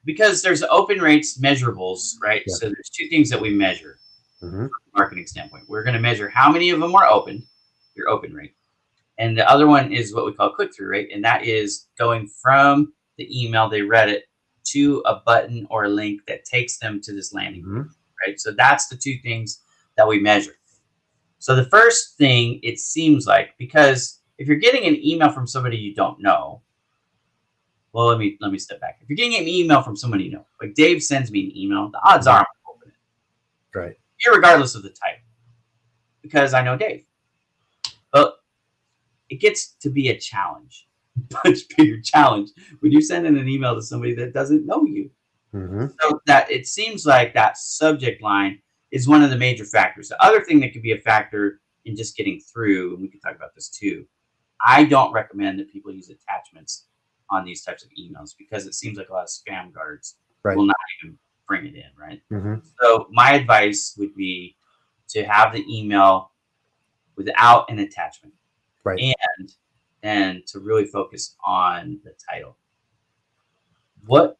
S1: because there's open rates measurables, right?
S2: Yeah.
S1: So there's two things that we measure
S2: Mm-hmm.
S1: from a marketing standpoint. We're going to measure how many of them are opened, your open rate. And the other one is what we call click-through rate. And that is going from the email, they read it, to a button or a link that takes them to this landing page, right? So that's the two things that we measure. So the first thing, it seems like, because if you're getting an email from somebody you don't know, well, let me step back. If you're getting an email from somebody you know, like Dave sends me an email, the odds are I'm going to open it.
S2: Right.
S1: Irregardless of the title, because I know Dave. But it gets to be a challenge, much bigger challenge when you send in an email to somebody that doesn't know you.
S2: Mm-hmm.
S1: So that it seems like that subject line is one of the major factors. The other thing that could be a factor in just getting through, and we can talk about this too, I don't recommend that people use attachments on these types of emails because it seems like a lot of spam guards will not even bring it in, right?
S2: Mm-hmm.
S1: So my advice would be to have the email without an attachment,
S2: right,
S1: and to really focus on the title. What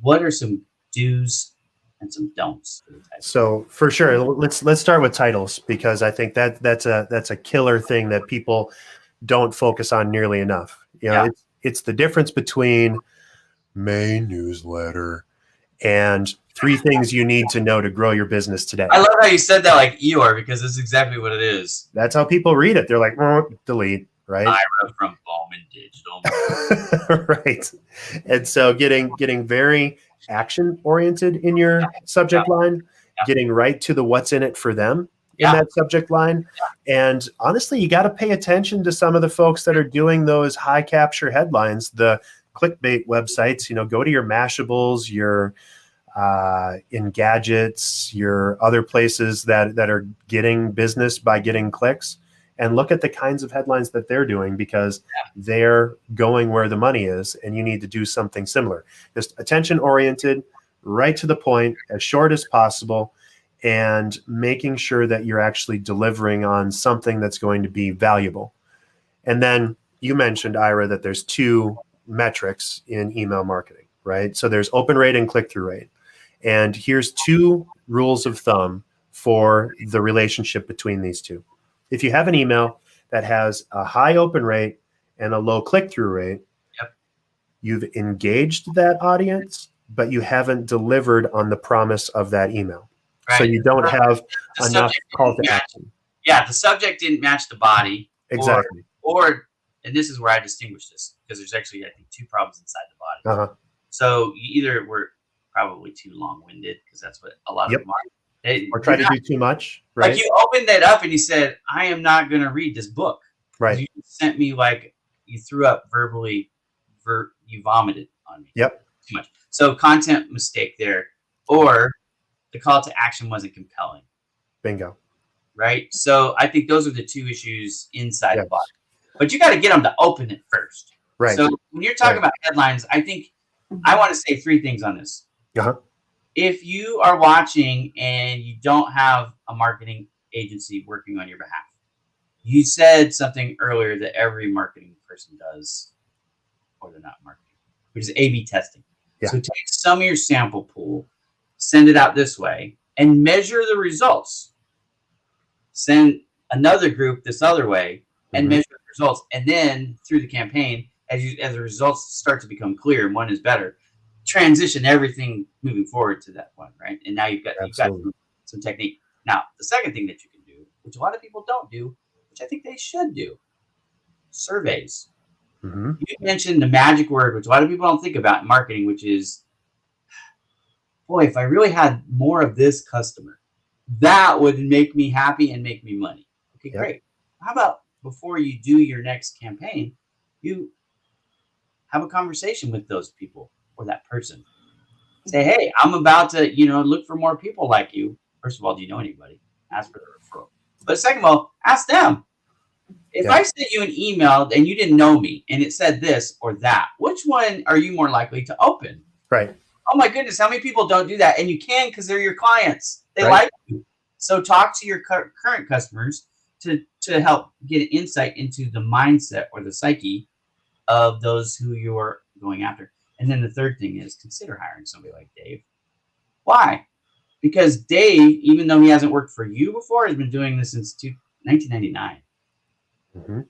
S1: are some do's and some don'ts for the title?
S2: So for sure, let's start with titles because I think that's a killer thing that people don't focus on nearly enough. You know, it's the difference between May newsletter and 3 things you need to know to grow your business today.
S1: I love how you said that like Eeyore because that's exactly what it is.
S2: That's how people read it. They're like, delete, right?
S1: Ira from Bowman Digital.
S2: Right. And so getting very action oriented in your subject line, getting right to the what's in it for them in that subject line. And honestly, you got to pay attention to some of the folks that are doing those high capture headlines, the clickbait websites. You know, go to your Mashables, your Engadgets, your other places that are getting business by getting clicks, and look at the kinds of headlines that they're doing because they're going where the money is, and you need to do something similar. Just attention oriented, right to the point, as short as possible, and making sure that you're actually delivering on something that's going to be valuable. And then you mentioned, Ira, that there's 2 metrics in email marketing, right? So there's open rate and click-through rate. And here's 2 rules of thumb for the relationship between these 2. If you have an email that has a high open rate and a low click-through rate, you've engaged that audience, but you haven't delivered on the promise of that email. Right. So you don't have enough call to action.
S1: Yeah, the subject didn't match the body.
S2: Exactly.
S1: Or and this is where I distinguish this because there's actually, I think, 2 problems inside the body. So you either were probably too long-winded because that's what a lot of them are.
S2: Or try to do too much, right?
S1: Like you opened it up and you said, I am not going to read this book.
S2: Right.
S1: You sent me like you threw up verbally, you vomited on me.
S2: Yep.
S1: Too much. So content mistake there. Or the call to action wasn't compelling.
S2: Bingo.
S1: Right? So I think those are the 2 issues inside the body. But you got to get them to open it first.
S2: Right.
S1: So when you're talking about headlines, I think I want to say 3 things on this. If you are watching and you don't have a marketing agency working on your behalf, you said something earlier that every marketing person does, or they're not marketing, which is A/B testing. So take some of your sample pool, send it out this way, and measure the results. Send another group this other way and measure the results. And then through the campaign, as the results start to become clear and one is better, transition everything moving forward to that one, right? And now you've got some technique. Now, the second thing that you can do, which a lot of people don't do, which I think they should do, surveys. You mentioned the magic word, which a lot of people don't think about in marketing, which is, boy, if I really had more of this customer, that would make me happy and make me money. Okay, great. How about before you do your next campaign, you have a conversation with those people or that person. Say, hey, I'm about to, look for more people like you. First of all, do you know anybody? Ask for the referral. But second of all, ask them. If I sent you an email and you didn't know me and it said this or that, which one are you more likely to open?
S2: Right.
S1: Oh my goodness, how many people don't do that? And you can, because they're your clients. They
S2: Right.
S1: like you. So talk to your current customers to help get an insight into the mindset or the psyche of those who you're going after. And then the third thing is consider hiring somebody like Dave. Why? Because Dave, even though he hasn't worked for you before, has been doing this since 1999.
S2: Mm-hmm.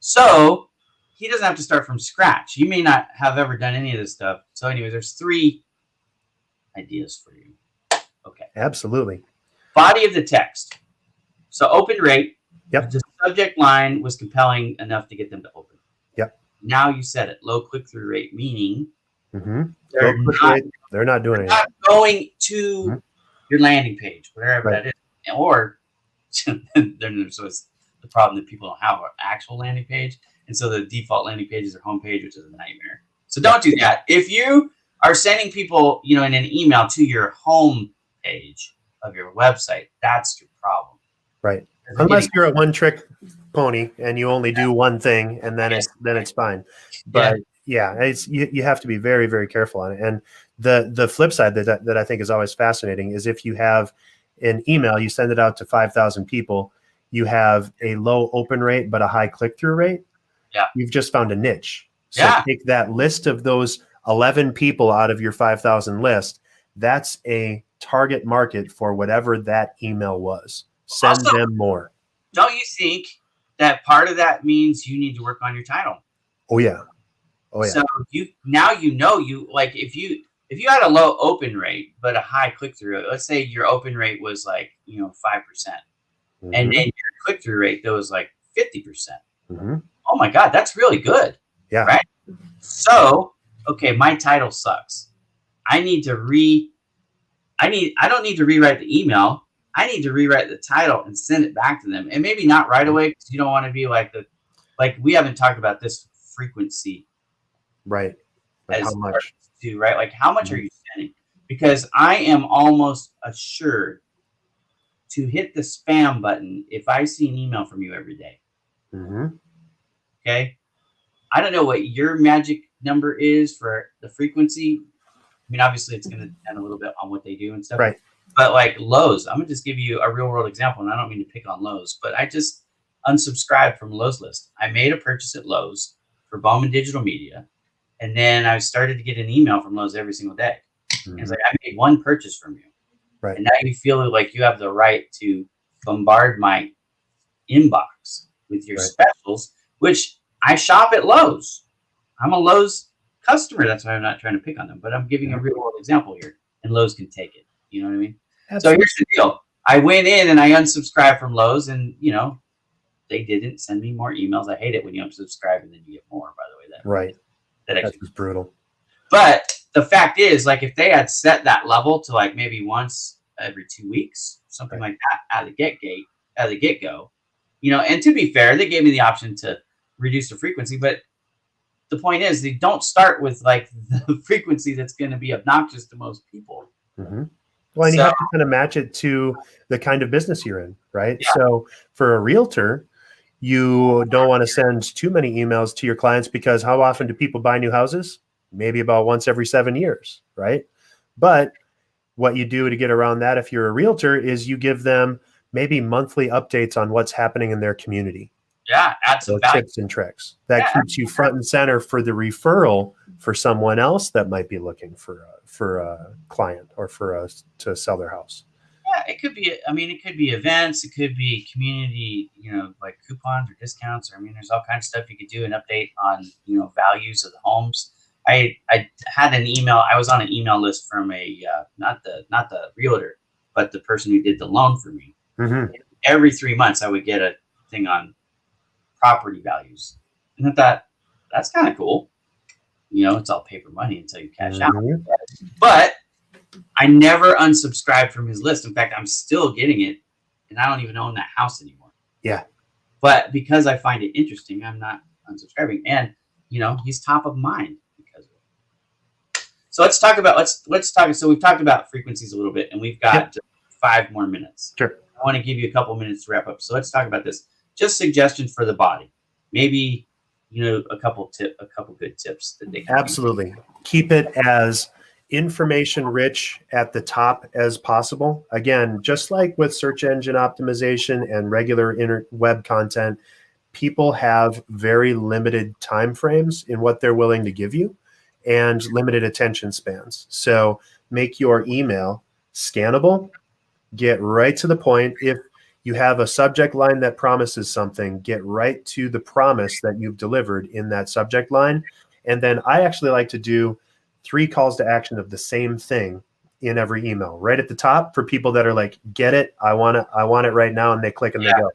S1: So he doesn't have to start from scratch. You may not have ever done any of this stuff. So anyway, there's 3 ideas for you. Okay.
S2: Absolutely.
S1: Body of the text. So open rate.
S2: Yep.
S1: The subject line was compelling enough to get them to open.
S2: Yep.
S1: Now you said it. Low click-through rate, meaning
S2: Mm-hmm.
S1: they're
S2: not doing
S1: not
S2: anything.
S1: going to your landing page, wherever
S2: Right.
S1: that is. Or so it's the problem that people don't have an actual landing page. And so the default landing page is their homepage, which is a nightmare. So don't do that. If you are sending people, in an email to your home page of your website, that's your problem.
S2: Right. Unless you're a one-trick pony and you only do one thing, and then it's fine. But it's you have to be very, very careful on it. And the flip side that I think is always fascinating is if you have an email, you send it out to 5,000 people, you have a low open rate but a high click-through rate.
S1: Yeah.
S2: You've just found a niche. So take that list of those 11 people out of your 5,000 list. That's a target market for whatever that email was. Send them more.
S1: Don't you think that part of that means you need to work on your title?
S2: Oh yeah.
S1: So if you had a low open rate but a high click through, let's say your open rate was 5%, and then your click through rate that was 50%. Oh my God, that's really good.
S2: Yeah.
S1: Right. So okay, my title sucks. I don't need to rewrite the email. I need to rewrite the title and send it back to them. And maybe not right away, because you don't want to be we haven't talked about this frequency.
S2: Right. Like how much?
S1: Right? Like how much are you sending? Because I am almost assured to hit the spam button if I see an email from you every day. Okay. I don't know what your magic number is for the frequency. I mean, obviously it's going to depend a little bit on what they do and stuff.
S2: Right.
S1: But Lowe's, I'm going to just give you a real world example, and I don't mean to pick on Lowe's, but I just unsubscribed from Lowe's list. I made a purchase at Lowe's for Bowman Digital Media, and then I started to get an email from Lowe's every single day. And it's I made one purchase from you.
S2: Right.
S1: And now you feel like you have the right to bombard my inbox with your specials, which I shop at Lowe's. I'm a Lowe's customer. That's why I'm not trying to pick on them, but I'm giving a real world example here, and Lowe's can take it. You know what I mean? Absolutely. So here's the deal. I went in and I unsubscribed from Lowe's, and they didn't send me more emails. I hate it when you unsubscribe and then you get more, by the way. That's just brutal. But the fact is, if they had set that level to maybe once every 2 weeks, something like that out of the get-go, and to be fair, they gave me the option to reduce the frequency, but the point is they don't start with the frequency that's going to be obnoxious to most people.
S2: Well, and you have to kind of match it to the kind of business you're in, right? Yeah. So for a realtor, you don't want to send too many emails to your clients, because how often do people buy new houses? Maybe about once every 7 years, right? But what you do to get around that, if you're a realtor, is you give them maybe monthly updates on what's happening in their community.
S1: Yeah, add some value.
S2: Tips and tricks. That keeps you front and center for the referral for someone else that might be looking for a client or to sell their house.
S1: Yeah, it could be. I mean, it could be events. It could be community. Like coupons or discounts. There's all kinds of stuff you could do. An update on values of the homes. I had an email. I was on an email list from a not the realtor, but the person who did the loan for me. Every 3 months, I would get a thing on property values, and I thought that's kind of cool. It's all paper money until you cash out. But I never unsubscribed from his list. In fact, I'm still getting it, and I don't even own that house anymore.
S2: Yeah.
S1: But because I find it interesting, I'm not unsubscribing. And he's top of mind because of it. So let's talk. So we've talked about frequencies a little bit, and we've got 5 more minutes.
S2: Sure.
S1: I want to give you a couple minutes to wrap up. So let's talk about this. Just suggestions for the body. Maybe a couple good tips that they can
S2: Absolutely. Keep it as information rich at the top as possible. Again, just like with search engine optimization and regular web content, people have very limited time frames in what they're willing to give you and limited attention spans. So make your email scannable, get right to the point. If you have a subject line that promises something, get right to the promise that you've delivered in that subject line. And then I actually like to do 3 calls to action of the same thing in every email, right at the top for people that are like, get it, I want it right now, and they click and they go.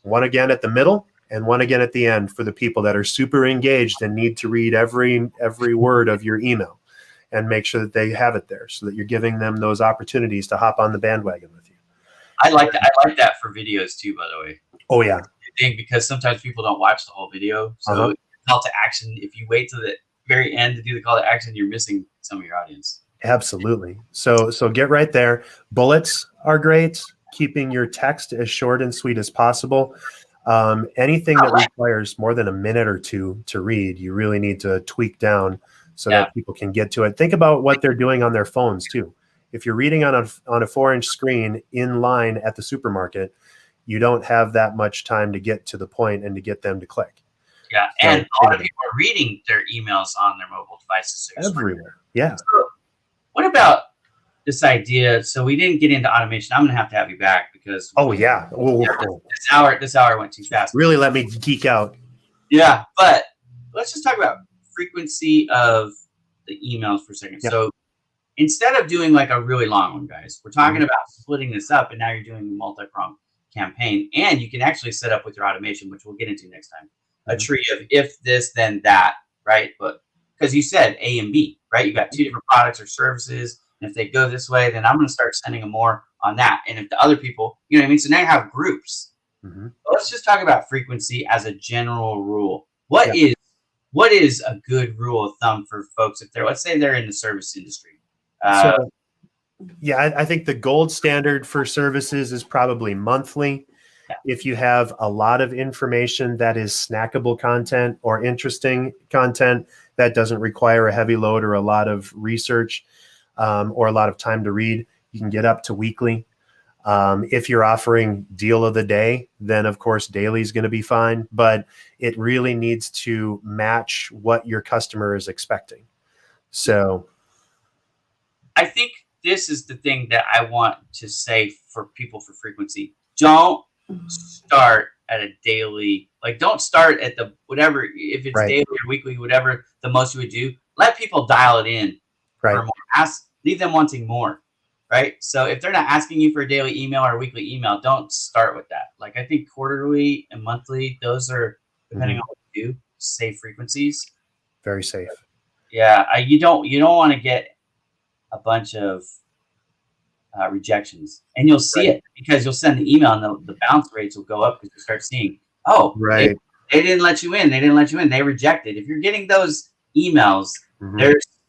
S2: One again at the middle and one again at the end for the people that are super engaged and need to read every word of your email, and make sure that they have it there so that you're giving them those opportunities to hop on the bandwagon with you.
S1: I like that for videos too, by the way.
S2: Oh yeah.
S1: Because sometimes people don't watch the whole video. So call to action, if you wait to the very end to do the call to action, you're missing some of your audience.
S2: Absolutely. So get right there. Bullets are great. Keeping your text as short and sweet as possible. Anything that requires more than a minute or 2 to read, you really need to tweak down so that people can get to it. Think about what they're doing on their phones too. If you're reading on a 4-inch screen in line at the supermarket, you don't have that much time to get to the point and to get them to click.
S1: Yeah, so, and a lot of people are reading their emails on their mobile devices.
S2: Everywhere. Yeah.
S1: So what about this idea? So we didn't get into automation. I'm going to have you back because this hour went too fast.
S2: Really let me geek out.
S1: Yeah, but let's just talk about frequency of the emails for a second. Yep. So instead of doing like a really long one, guys, we're talking about splitting this up, and now you're doing a multi-pronged campaign, and you can actually set up with your automation, which we'll get into next time, a tree of if this, then that, right? But because you said A and B, right? You got 2 different products or services, and if they go this way, then I'm going to start sending them more on that. And if the other people, you know what I mean? So now you have groups. Let's just talk about frequency as a general rule. What is a good rule of thumb for folks if let's say they're in the service industry?
S2: I think the gold standard for services is probably monthly. Yeah. If you have a lot of information that is snackable content or interesting content that doesn't require a heavy load or a lot of research or a lot of time to read, you can get up to weekly. If you're offering deal of the day, then of course daily is going to be fine, but it really needs to match what your customer is expecting. So
S1: I think this is the thing that I want to say for people for frequency. Don't start at a daily, don't start at the whatever, if it's daily or weekly, whatever the most you would do. Let people dial it in for more. Leave them wanting more, right? So if they're not asking you for a daily email or a weekly email, don't start with that. I think quarterly and monthly, those are, depending on what you do, safe frequencies.
S2: Very safe.
S1: Yeah, you don't want to get a bunch of rejections, and you'll see it because you'll send the email and the bounce rates will go up because you start seeing, they didn't let you in. They rejected. If you're getting those emails,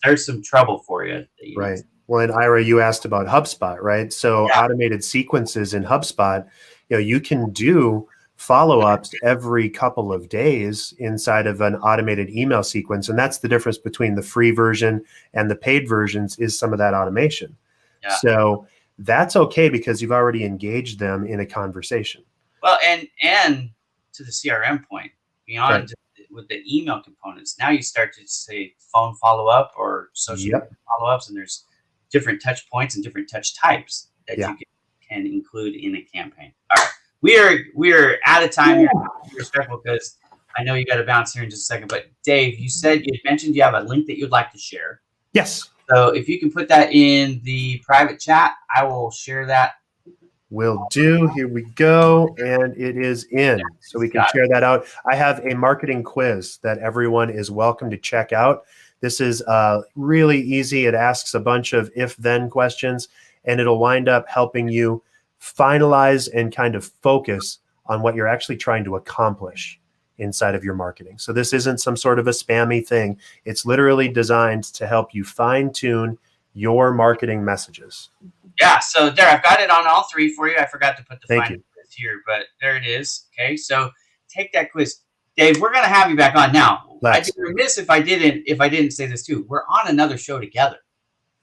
S1: there's some trouble for you.
S2: Right. Well, and Ira, you asked about HubSpot, right? So automated sequences in HubSpot, you can do follow-ups every couple of days inside of an automated email sequence. And that's the difference between the free version and the paid versions, is some of that automation. Yeah. So that's okay because you've already engaged them in a conversation.
S1: Well, and to the CRM point, beyond with the email components, now you start to say phone follow-up or social follow-ups, and there's different touch points and different touch types that you can include in a campaign. All right. We are out of time here. Be respectful because I know you got to bounce here in just a second. But Dave, you mentioned you have a link that you'd like to share.
S2: Yes.
S1: So if you can put that in the private chat, I will share that.
S2: Will do. Here we go, and it is in, so we can share that out. I have a marketing quiz that everyone is welcome to check out. This is really easy. It asks a bunch of if-then questions, and it'll wind up helping you finalize and kind of focus on what you're actually trying to accomplish inside of your marketing. So this isn't some sort of a spammy thing. It's literally designed to help you fine-tune your marketing messages.
S1: Yeah, so there, I've got it on all three for you. I forgot to put the
S2: Thank
S1: final
S2: you.
S1: quiz here, but there it is. Okay, so take that quiz. Dave, we're gonna have you back on now.
S2: Let's.
S1: I'd be remiss if I didn't say this too. We're on another show together.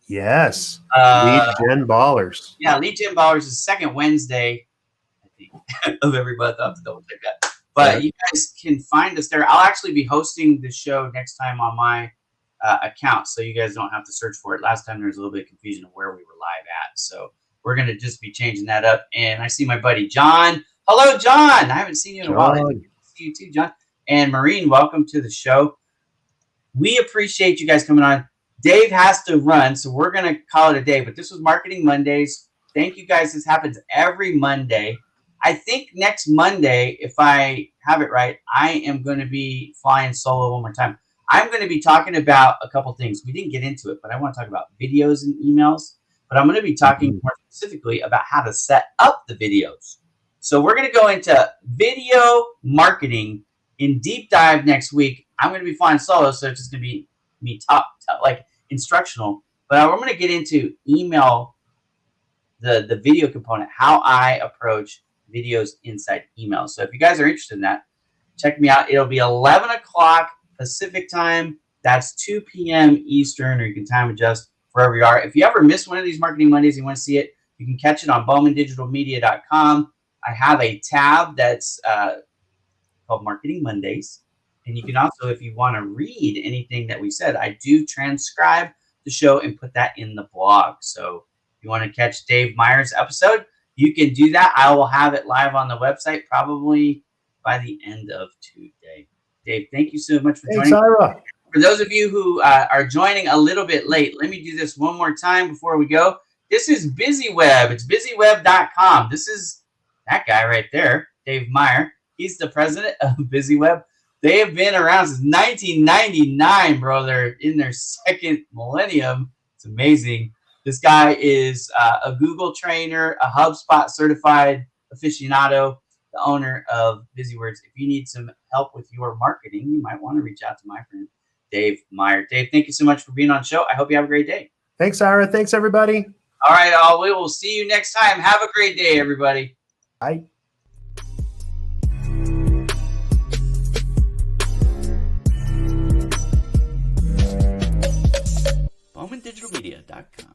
S2: Yes. Lead Gen Ballers.
S1: Yeah, Lead Gen Ballers is the second Wednesday, I think, of every month. I'll have to double check that. But you guys can find us there. I'll actually be hosting the show next time on my account, so you guys don't have to search for it. Last time there was a little bit of confusion of where we were live at, so we're going to just be changing that up. And I see my buddy John. Hello, John. I haven't seen you in a while. Good to see you too, John. And Maureen, welcome to the show. We appreciate you guys coming on. Dave has to run, so we're going to call it a day. But this was Marketing Mondays. Thank you guys. This happens every Monday. I think next Monday, if I have it right, I am going to be flying solo one more time. I'm going to be talking about a couple things. We didn't get into it, but I want to talk about videos and emails. But I'm going to be talking more specifically about how to set up the videos. So we're going to go into video marketing in deep dive next week. I'm going to be flying solo, so it's just going to be me like instructional. But I'm going to get into email, the video component, how I approach videos inside emails. So if you guys are interested in that, check me out. It'll be 11 o'clock Pacific time. That's 2 p.m. Eastern, or you can time adjust wherever you are. If you ever miss one of these Marketing Mondays and you want to see it, you can catch it on bowmandigitalmedia.com. I have a tab that's called Marketing Mondays. And you can also, if you want to read anything that we said, I do transcribe the show and put that in the blog. So if you want to catch Dave Meyer's episode, you can do that. I will have it live on the website probably by the end of today. Dave, thank you so much for joining.
S2: Thanks, Ira.
S1: For those of you who are joining a little bit late, let me do this one more time before we go. This is BizzyWeb. It's BizzyWeb.com. This is that guy right there, Dave Meyer. He's the president of BizzyWeb. They have been around since 1999, bro. They're in their second millennium. It's amazing. This guy is a Google trainer, a HubSpot certified aficionado, the owner of BizzyWords. If you need some help with your marketing, you might want to reach out to my friend, Dave Meyer. Dave, thank you so much for being on the show. I hope you have a great day.
S2: Thanks, Ira. Thanks, everybody.
S1: All right, all. We will see you next time. Have a great day, everybody.
S2: Bye.
S1: BowmanDigitalMedia.com.